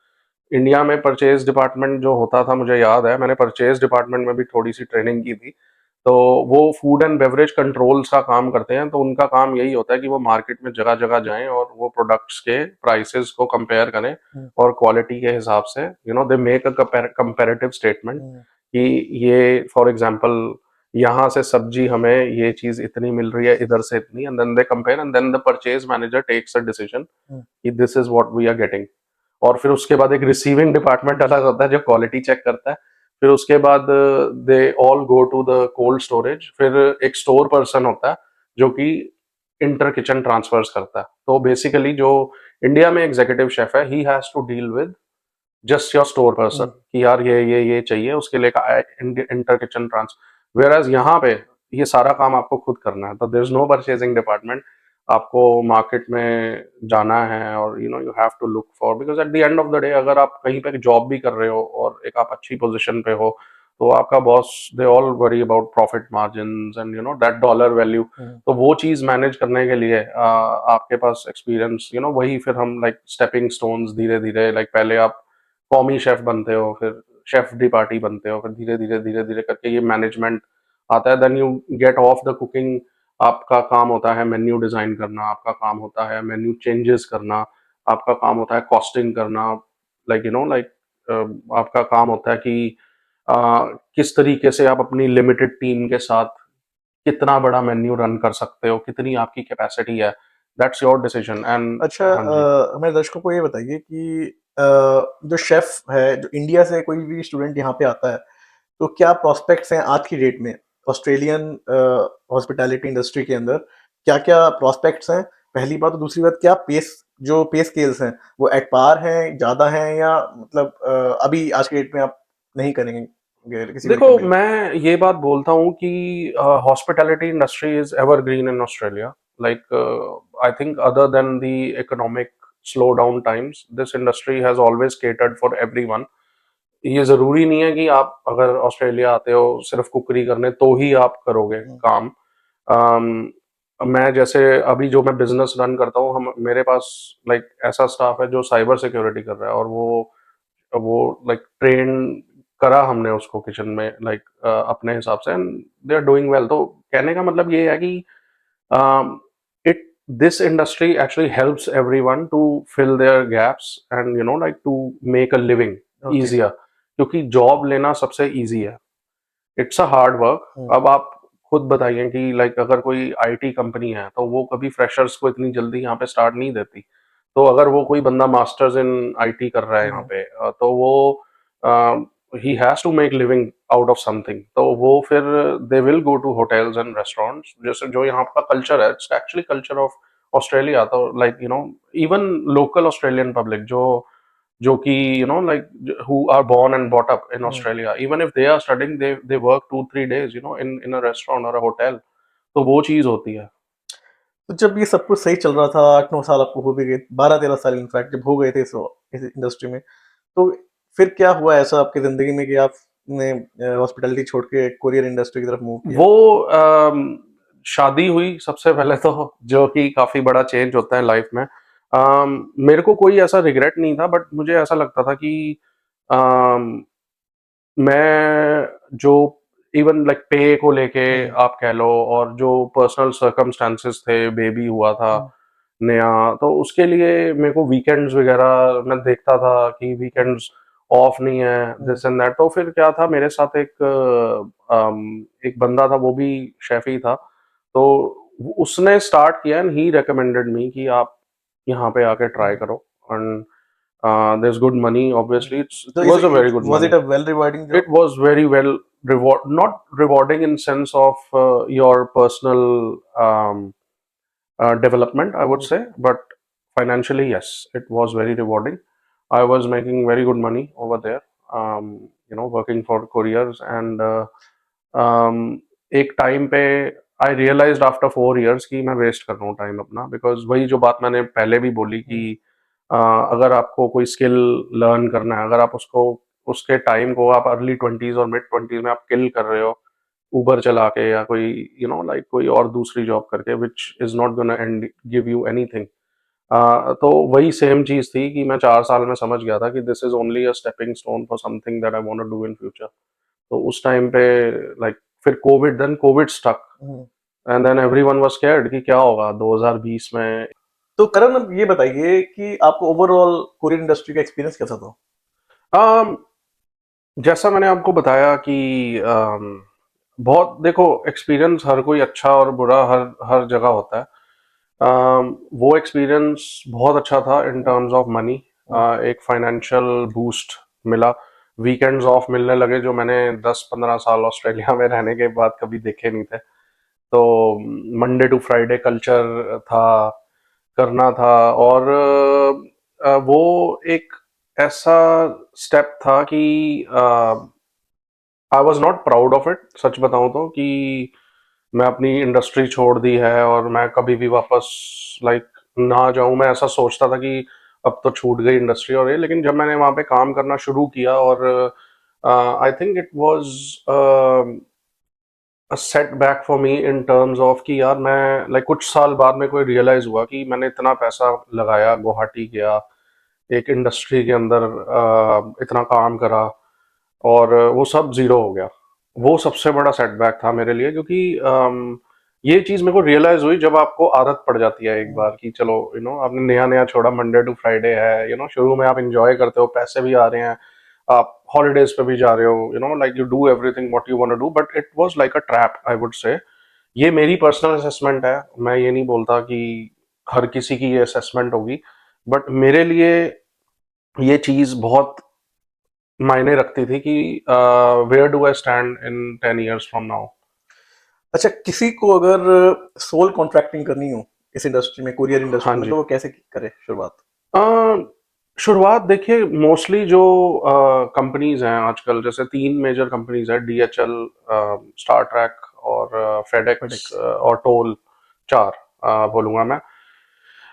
इंडिया में परचेज डिपार्टमेंट जो होता था, मुझे याद है मैंने परचेज डिपार्टमेंट में भी थोड़ी सी ट्रेनिंग की थी, तो वो फूड एंड बेवरेज कंट्रोल्स का काम करते हैं। तो उनका काम यही होता है कि वो मार्केट में जगह जगह जाएं और वो प्रोडक्ट्स के प्राइसेस को कंपेयर करें, हुँ, और क्वालिटी के हिसाब से they make a comparative statement हुँ, कि ये फॉर एग्जांपल यहाँ से सब्जी हमें ये चीज इतनी मिल रही है, इधर से इतनी, and then they compare, and then the purchase manager takes a decision हुँ, कि this is what we are getting. और फिर उसके बाद एक रिसीविंग डिपार्टमेंट अलग होता है जो क्वालिटी चेक करता है। फिर उसके बाद they all go to the cold storage. फिर एक स्टोर पर्सन होता है जो कि इंटर किचन ट्रांसफर्स करता है। तो बेसिकली जो इंडिया में एग्जीक्यूटिव शेफ है, he has to deal with just your store person हुँ। कि यार ये चाहिए, उसके लिए inter kitchen transfer. Whereas यहाँ पे ये सारा काम आपको खुद करना है, तो there is no purchasing department. आपको मार्केट में जाना है और you have to look for, because at the end of the day अगर आप कहीं पे जॉब भी कर रहे हो और एक आप अच्छी पोजीशन पे हो, तो आपका boss they all worry about profit margins and that dollar value. तो वो चीज मैनेज करने के लिए आपके पास एक्सपीरियंस वही फिर हम लाइक स्टेपिंग स्टोन्स धीरे धीरे, लाइक पहले आप कॉमी शेफ बनते हो, फिर शेफ डी पार्टी बनते हो, फिर धीरे धीरे करके ये मैनेजमेंट आता है। Then you get off the cooking. आपका काम होता है मेन्यू डिजाइन करना, आपका काम होता है मेन्यू चेंजेस करना, आपका काम होता है कॉस्टिंग करना, लाइक आपका काम होता है कि किस तरीके से आप अपनी लिमिटेड टीम के साथ कितना बड़ा मेन्यू रन कर सकते हो, कितनी आपकी कैपेसिटी है। दैट्स योर डिसीजन एंड अच्छा, हाँ जी। हमारे दर्शकों को ये बताइए कि जो शेफ है, जो इंडिया से कोई भी स्टूडेंट यहाँ पे आता है, तो क्या प्रोस्पेक्ट्स हैं आज की डेट में ऑस्ट्रेलियन हॉस्पिटैलिटी इंडस्ट्री के अंदर? क्या-क्या प्रोस्पेक्ट्स हैं? पहली बात, और दूसरी बात, क्या पे स्केल्स हैं, वो एट पार हैं, ज़्यादा हैं, या मतलब अभी आज की डेट में आप नहीं करेंगे किसी देखो, लड़के के लिए? मैं ये बात बोलता हूँ कि hospitality industry is evergreen in Australia. Like I think other than the economic slow down times, this industry has always catered for everyone. ये जरूरी नहीं है कि आप अगर ऑस्ट्रेलिया आते हो सिर्फ कुकरी करने तो ही आप करोगे हुँ, काम। अम, मैं जैसे अभी जो मैं बिजनेस रन करता हूँ, हम मेरे पास लाइक ऐसा स्टाफ है जो साइबर सिक्योरिटी कर रहा है, और वो लाइक ट्रेन करा हमने उसको किचन में, लाइक अपने हिसाब से, and they are doing well. तो कहने का मतलब ये है कि it this industry actually helps everyone to fill their gaps and like to make a living okay. easier, क्योंकि जॉब लेना सबसे इजी है। It's a hard work. हुँ, अब आप खुद बताइए कि लाइक अगर कोई आईटी कंपनी है तो वो कभी फ्रेशर्स को इतनी जल्दी यहाँ पे स्टार्ट नहीं देती। तो अगर वो कोई बंदा मास्टर्स इन आईटी कर रहा है यहाँ हुँ। पे, तो वो he has to make living out of something, तो वो फिर they will go to hotels and restaurants, जैसे जो यहाँ का कल्चर है, it's actually culture of Australia. तो like even local Australian public जो कि like who are born and brought up in hmm. Australia, even if they are studying, they work 2-3 days in a restaurant or a hotel। तो वो चीज होती है। तो जब ये सब कुछ सही चल रहा था, 8-9 साल आपको हो भी गए, 12-13 साल इनफैक्ट जब हो गए थे इस इंडस्ट्री में, तो फिर क्या हुआ ऐसा आपकी ज़िंदगी में कि आपने हॉस्पिटैलिटी छोड़ के कोरियर इंडस्ट्री की तरफ मूव किया? वो शादी हुई सबसे पहले तो, जो कि काफी बड़ा चेंज होता है लाइफ में। मेरे को कोई ऐसा रिग्रेट नहीं था, बट मुझे ऐसा लगता था कि अम, मैं जो इवन लाइक पे को लेके हुँ, आप कह लो, और जो पर्सनल सर्कमस्टांसेस थे, बेबी हुआ था हुँ, नया, तो उसके लिए मेरे को वीकेंड्स वगैरह मैं देखता था कि हुँ, वीकेंड्स ऑफ नहीं है, हुँ, दिस एंड दैट। तो फिर क्या था, मेरे साथ एक बंदा था, वो भी शेफ ही था। तो उसने स्टार्ट किया एंड ही रिकमेंडेड मी कि आप यहाँ पे आके ट्राई हुँ, करो, and there's good money, hmm. obviously it तो is was a very it good was money। It a well rewarding it job? was very well not rewarding in sense of your personal development, I would hmm, say, but financially, yes, it was very rewarding. I was making very good money over there, working for couriers, and एक time पे आई realised after 4 years कि मैं waste कर रहा हूँ time अपना, because वही जो बात मैंने पहले भी बोली कि हुँ, अगर आपको कोई स्किल लर्न करना है, अगर आप उसको उसके टाइम को आप अर्ली 20s और मिड 20s में आप किल कर रहे हो उबर चला के, या कोई लाइक कोई और दूसरी जॉब करके, which is not gonna and give you anything. तो वही सेम चीज थी कि मैं 4 साल में समझ गया था कि this is only a stepping stone for something that I want to do in future. तो उस टाइम पे लाइक फिर covid stuck, hmm. And then everyone was scared कि क्या होगा 2020 में। तो करण, अब ये बताइए कि आपको ओवरऑल कोरियर इंडस्ट्री का एक्सपीरियंस कैसा था? um, जैसा मैंने आपको बताया कि बहुत देखो, एक्सपीरियंस हर कोई अच्छा और बुरा हर हर जगह होता है। वो एक्सपीरियंस बहुत अच्छा था इन हुँ, टर्म्स ऑफ मनी। हुँ, एक फाइनेंशियल बूस्ट मिला, वीकेंड्स ऑफ मिलने लगे, जो मैंने 10-15 साल ऑस्ट्रेलिया में रहने के बाद कभी देखे नहीं थे। तो मंडे टू फ्राइडे कल्चर था, करना था, और वो एक ऐसा स्टेप था कि I was not proud of it, सच बताऊं तो, कि मैं अपनी इंडस्ट्री छोड़ दी है और मैं कभी भी वापस लाइक ना जाऊं। मैं ऐसा सोचता था कि अब तो छूट गई इंडस्ट्री और ये, लेकिन जब मैंने वहां पे काम करना शुरू किया और I think it was a setback for me in terms of कि यार मैं like कुछ साल बाद में कोई realize हुआ कि मैंने इतना पैसा लगाया, गुवाहाटी गया, एक इंडस्ट्री के अंदर इतना काम करा और वो सब जीरो हो गया। वो सबसे बड़ा सेटबैक था मेरे लिए, क्योंकि ये चीज मेरे को रियलाइज हुई जब आपको आदत पड़ जाती है एक बार कि चलो आपने नया नया छोड़ा, मंडे टू फ्राइडे है, शुरू में आप इंजॉय करते हो, पैसे भी आ रहे हैं, आप हॉलीडेज पे भी जा रहे हो, like you do everything what you want to do, but it was like a trap, I would say. ये मेरी पर्सनल असेसमेंट है, मैं ये नहीं बोलता कि हर किसी की ये असेसमेंट होगी, बट मेरे लिए ये चीज बहुत मायने रखती थी कि where do I stand in 10 years from now. अच्छा, किसी को अगर सोल कॉन्ट्रैक्टिंग करनी हो इस इंडस्ट्री में, कुरियर हाँ इंडस्ट्री में, जी। तो वो कैसे करे शुरुआत? शुरुआत देखिए, मोस्टली जो कंपनीज हैं आजकल, जैसे 3 मेजर कंपनीज हैं, DHL, स्टार ट्रैक और फेडेक्स FedEx। और टोल, 4 बोलूंगा मैं।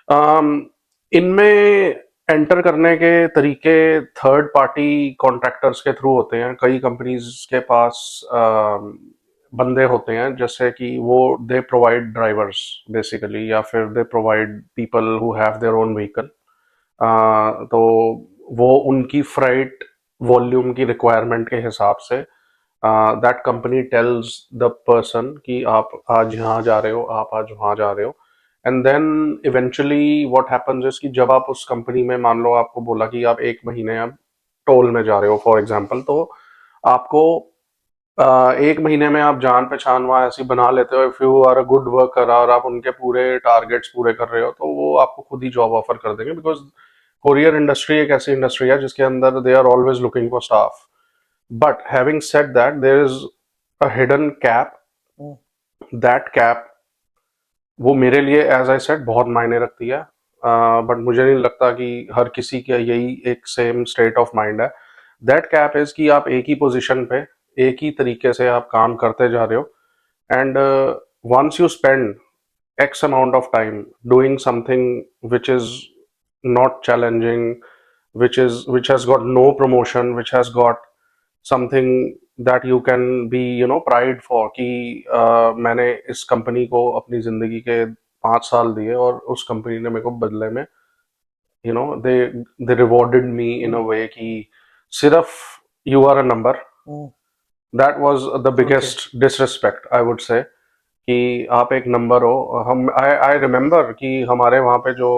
अम, इनमें एंटर करने के तरीके थर्ड पार्टी कॉन्ट्रैक्टर्स के थ्रू होते हैं। कई कंपनीज के पास बंदे होते हैं, जैसे कि वो दे प्रोवाइड ड्राइवर्स बेसिकली, या फिर they provide people who have their own vehicle. तो वो उनकी फ्राइट वॉल्यूम की रिक्वायरमेंट के हिसाब say that company tells the person कि आप आज यहाँ जा रहे हो, आप आज वहाँ जा रहे हो, and then eventually what happens is कि जब आप उस कंपनी में, मान लो आपको बोला कि आप 1 महीने आप टोल में जा रहे हो फॉर एग्जांपल, तो आपको 1 महीने में आप जान पहचान वहाँ ऐसी बना लेते हो, if you are a good worker और आप उनके पूरे टारगेट्स पूरे कर रहे हो, तो वो आपको खुद ही जॉब ऑफर कर देंगे, बिकॉज कोरियर इंडस्ट्री एक ऐसी इंडस्ट्री है जिसके अंदर they are always looking for staff. But having said that, there is a hidden cap. That cap, वो मेरे लिए एज आई सेड बहुत मायने रखती है, बट मुझे नहीं लगता कि हर किसी का यही एक सेम स्टेट ऑफ माइंड है। दैट कैप इज कि आप एक ही पोजीशन पे एक ही तरीके से आप काम करते जा रहे हो, and once you spend X amount of time doing something which is not challenging, which has got no promotion, which has got something that you can be pride for कि मैंने इस कंपनी को अपनी जिंदगी के 5 साल दिए और उस कंपनी ने मेरे को बदले में दे रिवॉर्डेड मी इन अ वे कि सिर्फ you are a number. That was the okay. Biggest disrespect, I would say, कि आप एक नंबर हो। हम आई आई रिमेम्बर कि हमारे वहाँ पे जो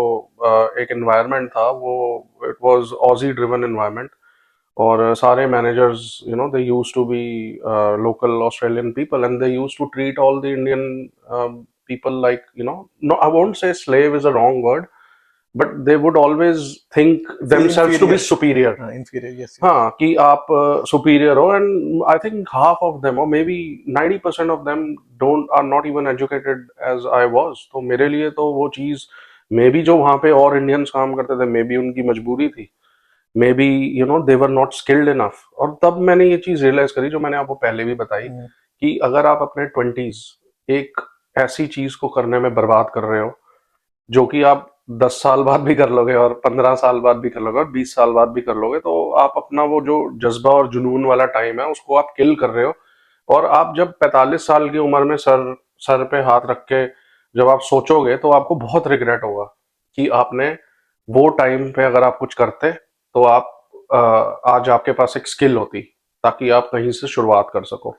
एक एनवायरनमेंट था, वो it was Aussie driven environment, और सारे managers they used to be local Australian people, and they used to treat all the Indian people like, no, I won't say slave is a wrong word, but they would always think feel themselves to be inferior. superior। हाँ, inferior, yes yes. हाँ, कि आप superior हो, and I think half of them or maybe 90% of them don't are not even educated as I was. तो मेरे लिए तो वो चीज, मे बी जो वहाँ पे और इंडियंस काम करते थे, मे बी उनकी मजबूरी थी, may be they were not skilled enough. और तब मैंने ये चीज रियलाइज करी, जो मैंने आपको पहले भी बताई, कि अगर आप अपने 20s एक ऐसी चीज को करने में बर्बाद कर रहे हो, जो कि आप 10 साल बाद भी कर लोगे और 15 साल बाद भी कर लोगे और 20 साल बाद भी कर लोगे, तो आप अपना वो जो जज्बा और जुनून वाला टाइम है उसको आप किल कर रहे हो। और आप जब 45 साल की उम्र में सर सर पे हाथ रख के जब आप सोचोगे, तो आपको बहुत रिग्रेट होगा कि आपने वो टाइम पे अगर आप कुछ करते, तो आप आज आपके पास एक स्किल होती, ताकि आप कहीं से शुरुआत कर सको।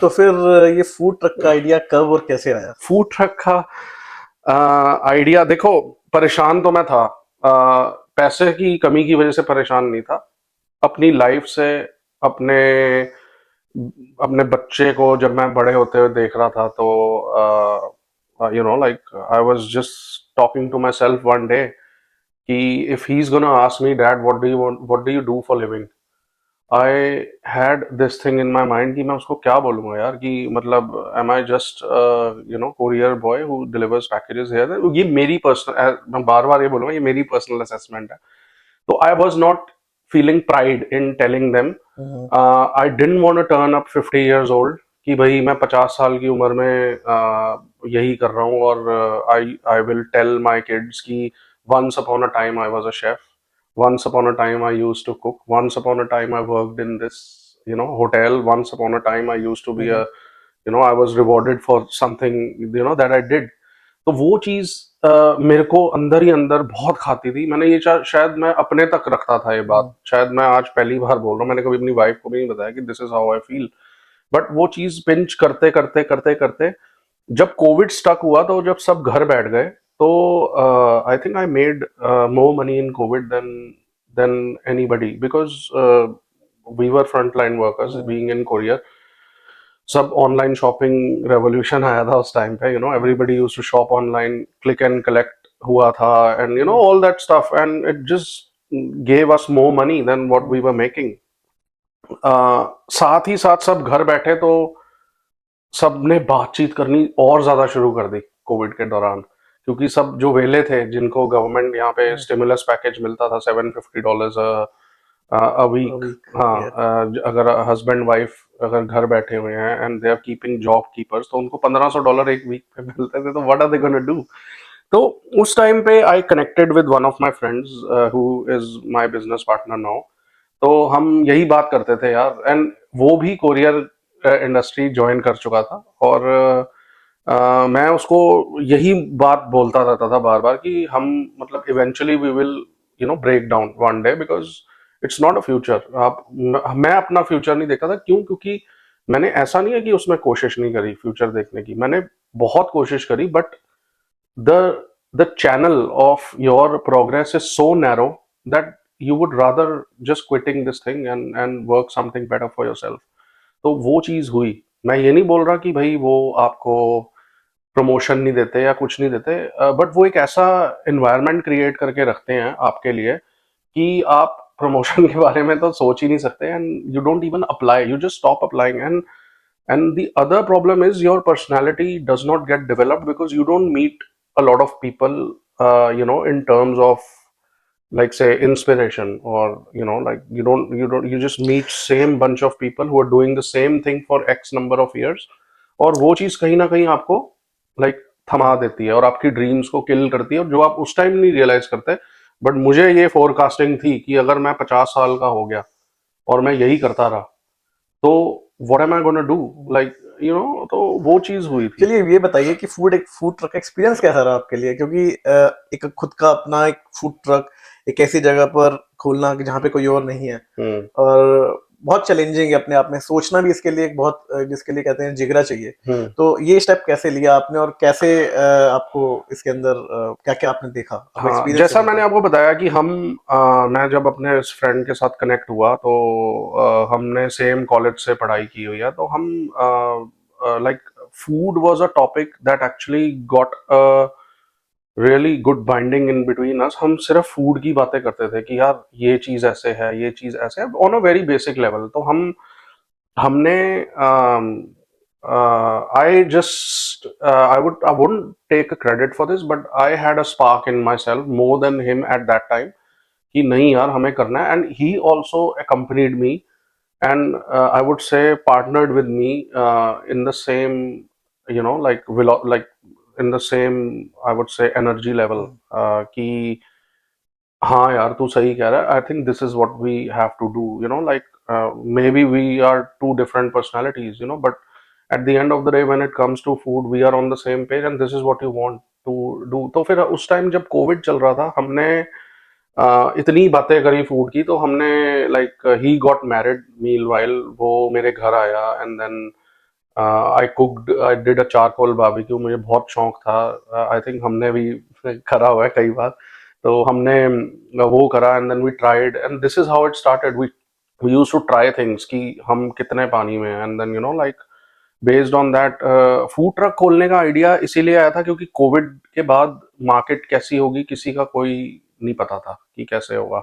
तो फिर ये फूड ट्रक का आइडिया कब और कैसे आया? फूड ट्रक का आइडिया, देखो, परेशान तो मैं था, पैसे की कमी की वजह से परेशान नहीं था, अपनी लाइफ से, अपने अपने बच्चे को जब मैं बड़े होते हुए देख रहा था, तो like I was just talking to myself one day कि if he is gonna ask me, dad what do you do for living, I had this thing in my mind कि मैं उसको क्या बोलूंगा यार, कि मतलब am I just courier boy who delivers packages here. ये मेरी पर्सनल, मैं बार बार ये बोलूंगा, ये मेरी पर्सनल असेसमेंट है। तो I was not feeling pride in telling them, I didn't want to turn up 50 years old कि भाई मैं 50 साल की उम्र में यही कर रहा हूँ, और I I will tell my kids कि once upon a time I was a chef, once upon a time I used to cook, once upon a time I worked in this hotel. Once upon a time, I used to be I was rewarded for something, that I did. तो वो चीज मेरे को अंदर ही अंदर बहुत खाती थी। मैंने ये शायद मैं अपने तक रखता था ये बात, शायद मैं आज पहली बार बोल रहा हूँ, मैंने कभी अपनी वाइफ को भी नहीं बताया कि this is how I feel. But वो चीज पिंच करते करते करते करते जब कोविड स्टक हुआ, तो जब सब घर बैठ गए, तो I think I made more money in covid than anybody, because we were front line workers being in courier. सब ऑनलाइन शॉपिंग रेवोल्यूशन आया था उस टाइम पे, everybody used to shop online, click and collect हुआ था, and all that stuff, and it just gave us more money than what we were making. साथ ही साथ सब घर बैठे, तो सबने बातचीत करनी और ज्यादा शुरू कर दी कोविड के दौरान, क्योंकि सब जो वेले थे, जिनको गवर्नमेंट यहाँ पे स्टिमुलस पैकेज मिलता था $750 अ वीक, हाँ, अगर हस्बैंड वाइफ अगर घर बैठे हुए हैं and they are keeping job keepers, तो उनको $1500 एक वीक पे मिलते थे। तो what are they gonna do? तो उस टाइम पे I connected with one of my friends who is my business partner now. तो हम यही बात करते थे यार, एंड वो भी कोरियर इंडस्ट्री ज्वाइन कर चुका था, और मैं उसको यही बात बोलता रहता था बार बार कि हम, मतलब eventually we will break down one day, because it's not a future. आप, मैं अपना फ्यूचर नहीं देखता था। क्यों? क्योंकि मैंने, ऐसा नहीं है कि उसमें कोशिश नहीं करी फ्यूचर देखने की, मैंने बहुत कोशिश करी, but the the channel of your progress is so narrow that you would rather just quitting this thing and work something better for yourself. तो वो चीज हुई। मैं ये नहीं बोल रहा कि भाई वो आपको प्रमोशन नहीं देते या कुछ नहीं देते, बट वो एक ऐसा एनवायरनमेंट क्रिएट करके रखते हैं आपके लिए कि आप प्रमोशन के बारे में तो सोच ही नहीं सकते, and you don't even apply, you just stop applying. And the other problem is your personality does not get developed because you don't meet a lot of people, in terms of, like, say, inspiration, or like, you just meet same bunch of people who are doing the same thing for X number of years, और वो चीज कहीं ना कहीं आपको like थमा देती है और आपकी ड्रीम्स को किल करती है, और जो आप उस टाइम नहीं रियलाइज करते। बट मुझे ये फोरकास्टिंग थी कि अगर मैं 50 साल का हो गया और मैं यही करता रहा, तो what am I gonna do, like, तो वो चीज हुई थी। चलिए ये बताइए कि एक फूड ट्रक का एक्सपीरियंस कैसा रहा आपके लिए, क्योंकि एक खुद का अपना एक फूड ट्रक एक ऐसी जगह पर खोलना कि जहाँ पे कोई और नहीं है, और बहुत चैलेंजिंग है अपने आप में, सोचना भी इसके लिए एक बहुत जिसके लिए कहते हैं जिगरा चाहिए। तो ये स्टेप कैसे लिया आपने, और कैसे आपको इसके अंदर क्या क्या आपने देखा? हाँ, जैसा मैंने आपको बताया कि मैं जब अपने फ्रेंड के साथ कनेक्ट हुआ, तो हमने सेम कॉलेज से पढ़ाई की हुई है, तो हम like food was a topic that actually got really good binding in between us. हम सिर्फ फूड की बातें करते थे कि यार ये चीज ऐसे है, ये चीज ऐसे है, on a very basic level. तो हमने I wouldn't take a credit for this, but I had a spark in myself more than him at that time कि नहीं यार हमें करना है, and he also accompanied me, and I would say partnered with me in the same, like in the same, I would say, energy level, कि हाँ यार तू सही कह रहा है, I think this is what we have to do, like maybe we are two different personalities, but at the end of the day when it comes to food we are on the same page and this is what you want to do. तो फिर उस time जब Covid चल रहा था, हमने इतनी बातें करी फूड की, तो हमने, like, he got married meanwhile, वो मेरे घर आया, and then I did a charcoal barbecue. मुझे बहुत शौक था, आई थिंक हमने भी करा हुआ है कई बार, तो हमने वो करा, and then we tried, and this is how it started. We used to try things कि हम कितने पानी में हैं, and then like based on that food truck खोलने का आइडिया इसीलिए आया था क्योंकि कोविड के बाद मार्केट कैसी होगी किसी का कोई नहीं पता था कि कैसे होगा।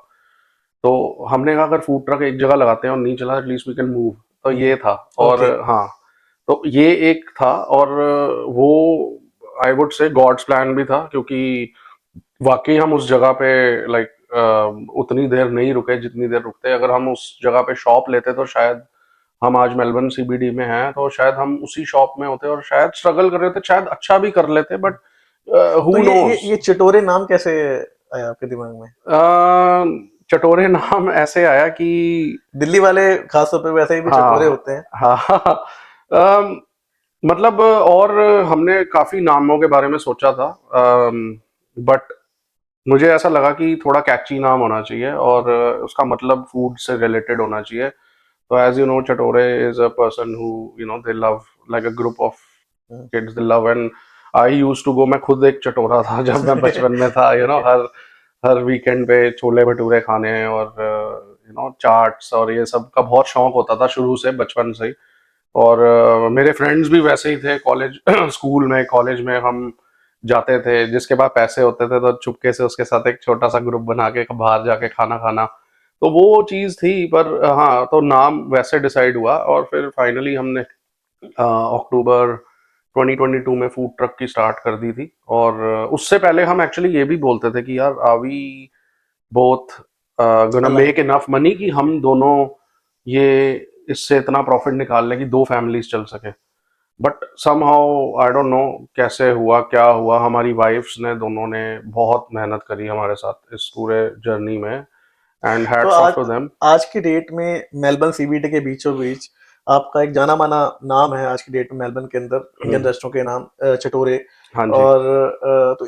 तो हमने कहा अगर फूड ट्रक एक जगह लगाते हैं और नहीं चला, एटलीस्ट वी कैन मूव। तो ये था, और हाँ, तो ये एक था, और वो I would say god's plan भी था, क्योंकि वाकई हम उस जगह पे, लाइक, उतनी देर नहीं रुके जितनी देर रुकते। अगर हम उस जगह पे शॉप लेते तो शायद हम आज मेलबर्न सीबीडी में हैं, तो शायद हम उसी शॉप में होते और शायद स्ट्रगल कर रहे थे, शायद अच्छा भी कर लेते, बट हु नोज। ये चिटोरे नाम कैसे आया आपके दिमाग में? चटोरे नाम ऐसे आया कि दिल्ली वाले खासतौर पे वैसे ही भी चटोरे हाँ होते हैं। हाँ हाँ, अम, मतलब और हमने काफी नामों के बारे में सोचा था, बट मुझे ऐसा लगा कि थोड़ा कैची नाम होना चाहिए और उसका मतलब फूड से रिलेटेड होना चाहिए। तो as you know, chatore is a person who, you know, they love, like a group of hmm. Kids they love, and I use to go, मैं खुद एक चटोरा था जब मैं बचपन में था, you know, okay. Her her weekend पे छोले भटूरे खाने और यू नो चाट्स और ये सब का बहुत शौक होता था शुरू से, बचपन से ही। और मेरे फ्रेंड्स भी वैसे ही थे, कॉलेज स्कूल में कॉलेज में हम जाते थे, जिसके पास पैसे होते थे तो चुपके से उसके साथ एक छोटा सा ग्रुप बना के बाहर जाके खाना खाना। तो वो चीज थी, पर हाँ, तो नाम वैसे डिसाइड हुआ और फिर फाइनली हमने अक्टूबर 2022 में फूड ट्रक की स्टार्ट कर दी थी। और उससे पहले हम एक्चुअली ये भी बोलते थे कि यार, are we both gonna align. Make enough money कि हम दोनों ये इससे इतना प्रॉफिट निकाल लें कि दो फैमिलीज चल सके। But somehow I don't know कैसे हुआ, क्या हुआ, हमारी वाइफ्स ने दोनों ने बहुत मेहनत करी हमारे साथ इस पूरे जर्नी में, एंड तो हैट्स ऑफ आज टू देम। आज की डेट में मेलबर्न सीबीडी के बीचों बीच आपका एक जाना माना नाम है आज की डेट में मेलबर्न के अंदर, इंडियन रेस्टोरेंट के नाम चटोरे। हाँ जी। और तो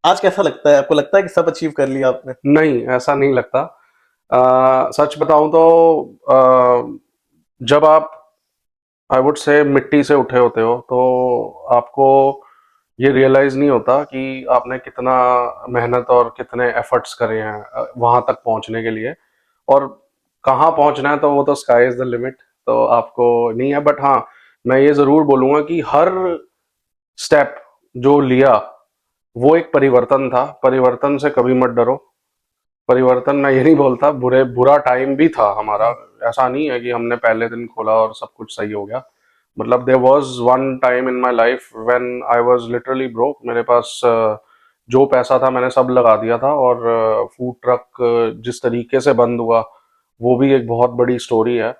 आज कैसा लगता है आपको? लगता है कि सब अचीव कर लिया आपने? नहीं, ऐसा नहीं लगता। सच बताऊं तो जब आप, आई वुड से, मिट्टी से उठे होते हो तो आपको ये रियलाइज नहीं होता कि आपने कितना मेहनत और कितने एफर्ट्स करे हैं वहां तक पहुंचने के लिए। और कहाँ पहुंचना है तो वो तो स्काई इज द लिमिट, तो आपको नहीं है। बट हाँ, मैं ये जरूर बोलूंगा कि हर स्टेप जो लिया वो एक परिवर्तन था। परिवर्तन से कभी मत डरो। परिवर्तन, मैं ये नहीं बोलता बुरा टाइम भी था हमारा। हम्म। ऐसा नहीं है कि हमने पहले दिन खोला और सब कुछ सही हो गया। मतलब there was one time in my life when I was literally broke. मेरे पास जो पैसा था मैंने सब लगा दिया था। और फूड ट्रक जिस तरीके से बंद हुआ वो भी एक बहुत बड़ी स्टोरी है।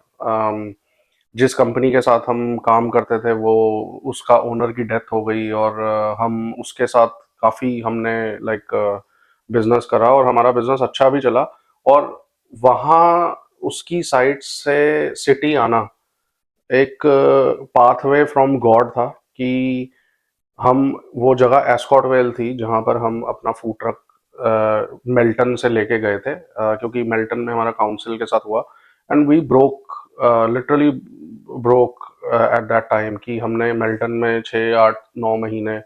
जिस कंपनी के साथ हम काम करते थे वो, उसका ओनर की डेथ हो गई और हम उसके साथ काफ़ी हमने लाइक बिजनेस करा और हमारा बिजनेस अच्छा भी चला। और वहाँ उसकी साइड से सिटी आना एक पाथवे फ्रॉम गॉड था कि हम, वो जगह एस्कॉट वेल थी जहाँ पर हम अपना फूड ट्रक मेल्टन से लेके गए थे, क्योंकि मेल्टन में हमारा काउंसिल के साथ हुआ। And we broke, literally broke at that time, कि हमने मेल्टन में 6 8 9 महीने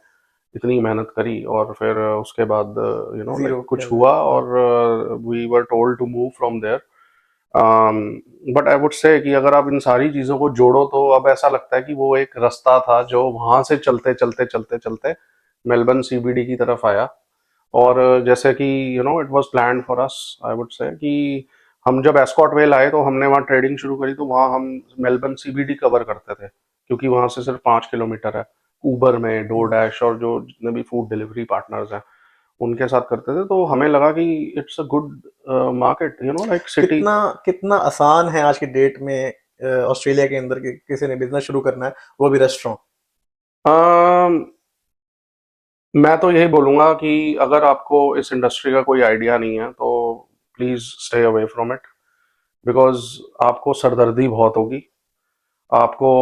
इतनी मेहनत करी और फिर उसके बाद यू नो लाइक जीरो पे कुछ आ गए। हुआ हाँ। और we were told to move from there. But I would say कि अगर आप इन सारी चीज़ों को जोड़ो तो अब ऐसा लगता है कि वो एक रास्ता था जो वहां से चलते चलते चलते चलते मेलबर्न सीबीडी की तरफ आया। और जैसे कि you know it was planned for us, I would say कि हम जब एस्कॉट वेल आए तो हमने वहाँ ट्रेडिंग शुरू करी, तो वहाँ हम मेलबर्न सीबीडी कवर करते थे, क्योंकि वहाँ से सिर्फ 5 किलोमीटर है। ऊबर में, डोर हम्म। डैश और जो जितने भी फूड डिलीवरी पार्टनर्स हैं उनके साथ करते थे। तो हमें लगा कि it's a good market, you know, like city. कितना कितना आसान है आज की डेट में ऑस्ट्रेलिया के अंदर किसी ने बिजनेस शुरू करना है, वो भी रेस्टोरेंट? मैं तो यही बोलूंगा कि अगर आपको इस इंडस्ट्री का कोई आइडिया नहीं है तो please stay away from it, because आपको सरदर्दी बहुत होगी। आपको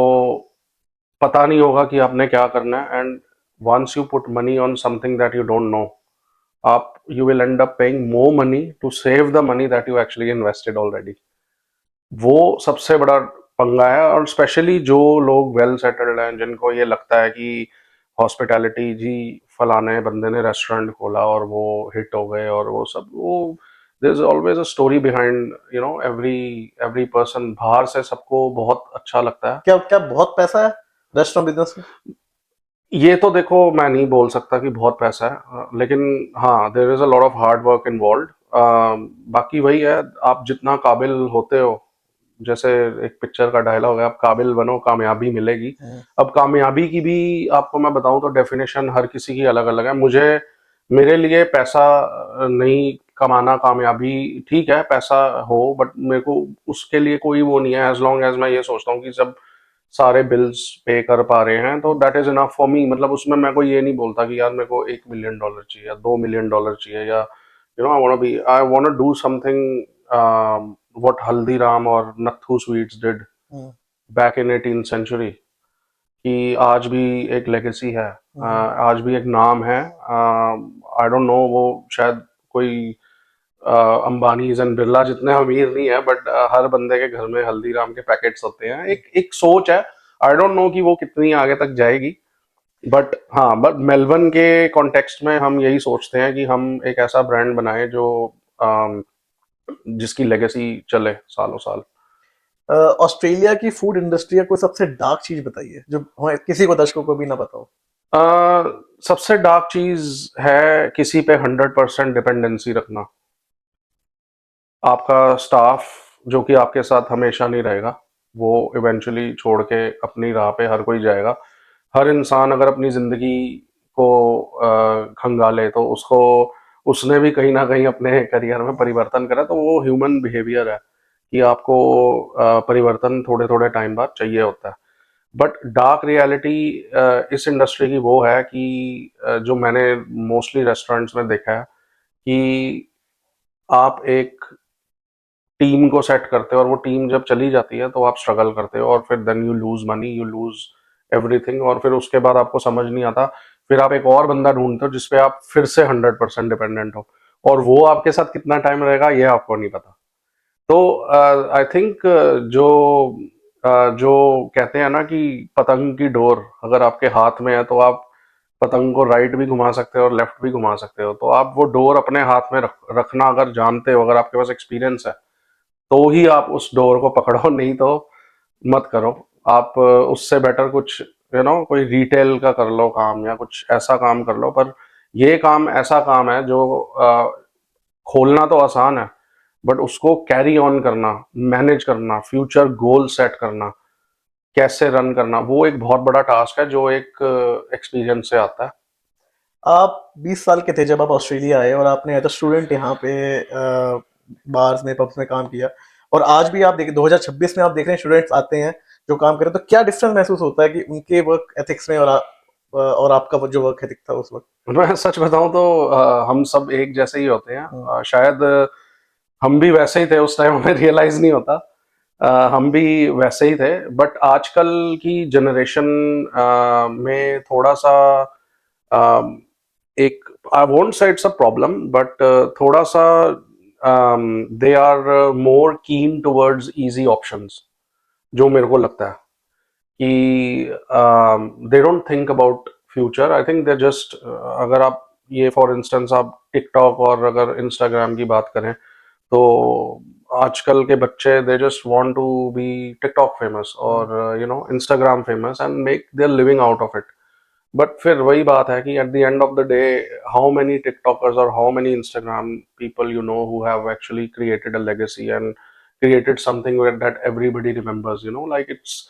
पता नहीं होगा कि आपने क्या करना है, and once you put money on something that you don't know, आप you will end up paying more money to save the money that you actually invested already. वो सबसे बड़ा पंगा है। और स्पेशली जो लोग वेल सेटल्ड हैं, जिनको ये लगता है कि हॉस्पिटैलिटी जी, फलाने बंदे ने रेस्टोरेंट खोला और वो हिट हो गए और वो सब, वो there is always a story behind, you know, every every person. बाहर से सबको बहुत अच्छा लगता है। क्या क्या बहुत पैसा है रेस्टोरेंट बिजनेस में? ये तो देखो, मैं नहीं बोल सकता कि बहुत पैसा है, लेकिन हाँ, there is a lot of hard work involve. बाकी वही है, आप जितना काबिल होते हो, जैसे एक पिक्चर का डायलॉग है, आप काबिल बनो कामयाबी मिलेगी। हम्म। अब कामयाबी की भी आपको मैं बताऊं तो डेफिनेशन हर किसी की अलग अलग है। मुझे, मेरे लिए पैसा नहीं कमाना कामयाबी, ठीक है पैसा हो, बट मेरे को उसके लिए कोई वो नहीं है, एज लॉन्ग एज मैं ये सोचता हूँ कि सब सारे बिल्स पे कर पा रहे हैं तो that is enough for me. मतलब उसमें मैं कोई ये नहीं बोलता कि यार मेरे को $1 मिलियन चाहिए या $2 मिलियन चाहिए या I want to do something what Haldiram or Nathu Sweets did hmm, back in 18th century. कि आज भी एक लेगेसी है, आज भी एक नाम है। आई डोंट नो, वो शायद कोई अंबानीज एंड बिरला जितने अमीर नहीं है, बट हर बंदे के घर में हल्दीराम के पैकेट्स होते हैं। एक एक सोच है, आई डोंट नो कि वो कितनी आगे तक जाएगी। बट हाँ, बट मेलबर्न के कॉन्टेक्स्ट में हम यही सोचते हैं कि हम एक ऐसा ब्रांड बनाएं जो अम, जिसकी लेगेसी चले सालों साल। ऑस्ट्रेलिया की फूड इंडस्ट्री का कोई सबसे डार्क चीज बताइए जो किसी को दर्शकों को भी ना पता हो। सबसे डार्क चीज है किसी पे 100% डिपेंडेंसी रखना। आपका स्टाफ जो कि आपके साथ हमेशा नहीं रहेगा, वो इवेंचुअली छोड़ के अपनी राह पे हर कोई जाएगा। हर इंसान अगर अपनी ज़िंदगी को खंगाले तो उसको उसने भी कहीं ना कहीं अपने करियर में परिवर्तन करा, तो वो ह्यूमन बिहेवियर है कि आपको परिवर्तन थोड़े थोड़े टाइम बाद चाहिए होता है। बट डार्क रियलिटी इस इंडस्ट्री की वो है कि जो मैंने मोस्टली रेस्टोरेंट्स में देखा है कि आप एक टीम को सेट करते हो और वो टीम जब चली जाती है तो आप स्ट्रगल करते हो, और फिर then you lose money, you lose everything, और फिर उसके बाद आपको समझ नहीं आता। फिर आप एक और बंदा ढूंढते हो जिसपे आप फिर से 100% डिपेंडेंट हो, और वो आपके साथ कितना टाइम रहेगा ये आपको नहीं पता। तो आई थिंक जो जो कहते हैं ना कि पतंग की डोर अगर आपके हाथ में है तो आप पतंग को राइट भी घुमा सकते हो और लेफ्ट भी घुमा सकते हो। तो आप वो डोर अपने हाथ में रखना अगर जानते हो, अगर आपके पास एक्सपीरियंस है, तो ही आप उस डोर को पकड़ो, नहीं तो मत करो। आप उससे बेटर कुछ कोई रिटेल का कर लो काम, या कुछ ऐसा काम कर लो। पर ये काम ऐसा काम है जो खोलना तो आसान है, बट उसको कैरी ऑन करना, मैनेज करना, फ्यूचर गोल सेट करना, कैसे रन करना, वो एक बहुत बड़ा टास्क है जो एक एक्सपीरियंस से आता है। आप 20 साल के थे जब आप ऑस्ट्रेलिया आए और आपने एज अ स्टूडेंट यहाँ पे बार्स में पब्स में काम किया, और आज भी आप देखें 2026 में आप देख रहे हैं स्टूडेंट्स आते हैं जो काम कर रहे हैं, तो क्या डिफरेंस महसूस होता है कि उनके वर्क एथिक्स में और आपका जो वर्क एथिक था उस वक्त। मैं सच बताऊं तो हम सब एक जैसे ही होते हैं। हम्म, शायद हम भी वैसे ही थे उस टाइम, हमें रियलाइज नहीं होता। हम भी वैसे ही थे, बट आजकल की जनरेशन में थोड़ा सा अ, एक, I won't say it's a problem, but थोड़ा सा दे आर मोर कीन टुवर्ड्स इजी ऑप्शंस, जो मेरे को लगता है कि they don't think about future. I think they just, अगर आप ये फॉर इंस्टेंस आप टिकटॉक और अगर इंस्टाग्राम की बात करें, तो आजकल के बच्चे they just want to be TikTok famous hmm. और Instagram famous and make their living out of it. But फिर वही बात है कि at the end of the day, how many tiktokers और how many Instagram people who have actually created a legacy and created something that everybody remembers, like it's.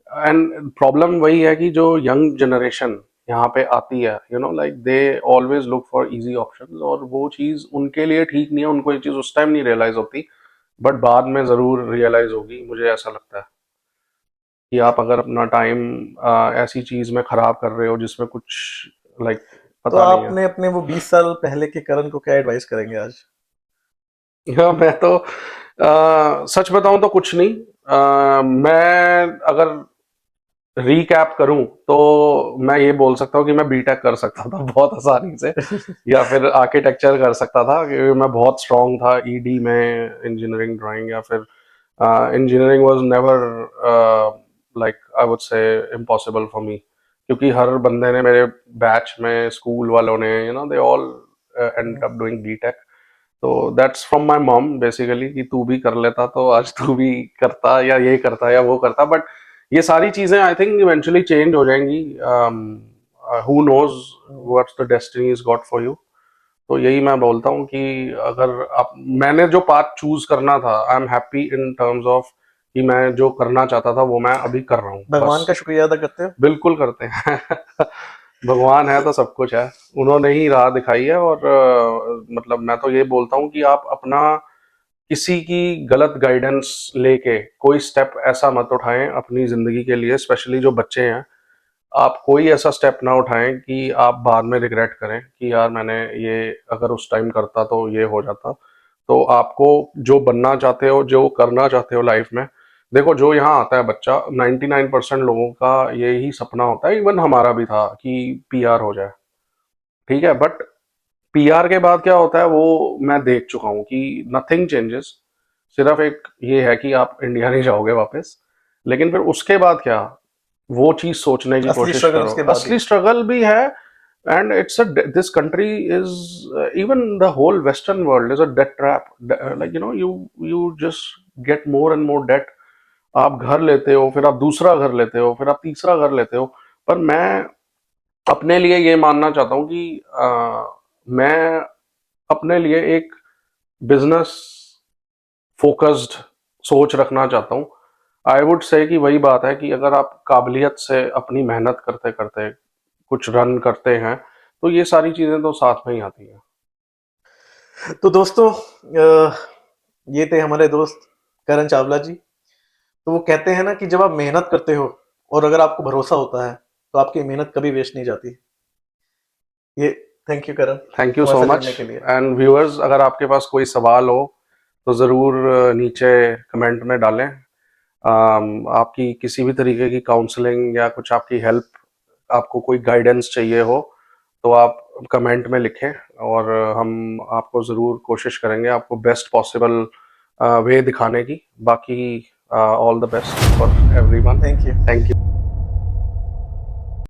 And problem वही है कि जो यंग जनरेशन यहाँ पे आती है, like they always look for easy options, और वो चीज़ उनके लिए ठीक नहीं है। उनको ये चीज़ उस टाइम नहीं रियलाइज होती, बट बाद में ज़रूर रियलाइज होगी, मुझे ऐसा लगता है। कि आप अगर अपना टाइम ऐसी चीज़ में ख़राब कर रहे हो जिसमें कुछ लाइक तो पता नहीं है। आपने अपने वो 20 साल पहले के करण को क्या एडवाइस करेंगे आज। हाँ, मैं तो सच बताऊं तो कुछ नहीं। मैं अगर रीकैप करूं तो मैं ये बोल सकता हूँ कि मैं बीटेक कर सकता था बहुत आसानी से, या फिर आर्किटेक्चर कर सकता था, क्योंकि मैं बहुत स्ट्रांग था ईडी में, इंजीनियरिंग ड्राइंग, या फिर engineering was never like I would से इम्पॉसिबल फॉर मी, क्योंकि हर बंदे ने मेरे बैच में, स्कूल वालों ने, they all end up doing BTech. तो that's from my mom basically, कि तू भी कर लेता तो आज तू भी करता, या ये करता या वो करता। बट ये सारी चीजें आई थिंक इवेंचुअली चेंज हो जाएंगी। Who knows what's the destiny is got for you. तो यही मैं बोलता हूँ कि अगर आप, मैंने जो पाथ चूज करना था, I am happy in terms of कि मैं जो करना चाहता था वो मैं अभी कर रहा हूँ भगवान बस। का शुक्रिया अदा करते हो। बिल्कुल करते हैं। भगवान है तो सब कुछ है, उन्होंने ही राह दिखाई है। और मतलब मैं तो ये बोलता हूँ कि आप अपना किसी की गलत गाइडेंस लेके कोई स्टेप ऐसा मत उठाएं अपनी जिंदगी के लिए, स्पेशली जो बच्चे हैं। आप कोई ऐसा स्टेप ना उठाएं कि आप बाद में रिग्रेट करें कि यार मैंने ये अगर उस टाइम करता तो ये हो जाता। तो आपको जो बनना चाहते हो, जो करना चाहते हो लाइफ में, देखो जो यहाँ आता है बच्चा, 99% लोगों का यही सपना होता है, इवन हमारा भी था कि पीआर हो जाए, ठीक है। बट पीआर के बाद क्या होता है वो मैं देख चुका हूँ कि नथिंग चेंजेस। सिर्फ एक ये है कि आप इंडिया नहीं जाओगे वापस, लेकिन फिर उसके बाद क्या, वो चीज सोचने की असली कोशिश स्ट्रगल करो। उसके बाद ही असली है। स्ट्रगल भी है। And it's a this country is, even the whole western world is a debt trap. Like you just get more and more debt. आप घर लेते हो, फिर आप दूसरा घर लेते हो, फिर आप तीसरा घर लेते हो। पर मैं अपने लिए ये मानना चाहता हूँ कि मैं अपने लिए एक बिजनेस फोकस्ड सोच रखना चाहता हूँ। आई वुड से कि वही बात है कि अगर आप काबिलियत से अपनी मेहनत करते करते कुछ रन करते हैं तो ये सारी चीजें तो साथ में ही आती हैं। तो दोस्तों, ये थे हमारे दोस्त करण चावला जी। तो वो कहते हैं ना कि जब आप मेहनत करते हो और अगर आपको भरोसा होता है तो आपकी मेहनत कभी वेस्ट नहीं जाती। ये thank you Karan, thank you हमारे सो साथ मच। जुड़ने के लिए। एंड व्यूअर्स, अगर आपके पास कोई सवाल हो तो ज़रूर नीचे कमेंट में डालें। आपकी किसी भी तरीके की काउंसलिंग या कुछ आपकी हेल्प, आपको कोई गाइडेंस चाहिए हो तो आप कमेंट में लिखें, और हम आपको ज़रूर कोशिश करेंगे आपको बेस्ट पॉसिबल वे दिखाने की। बाकी all the best for everyone. Thank you. Thank you.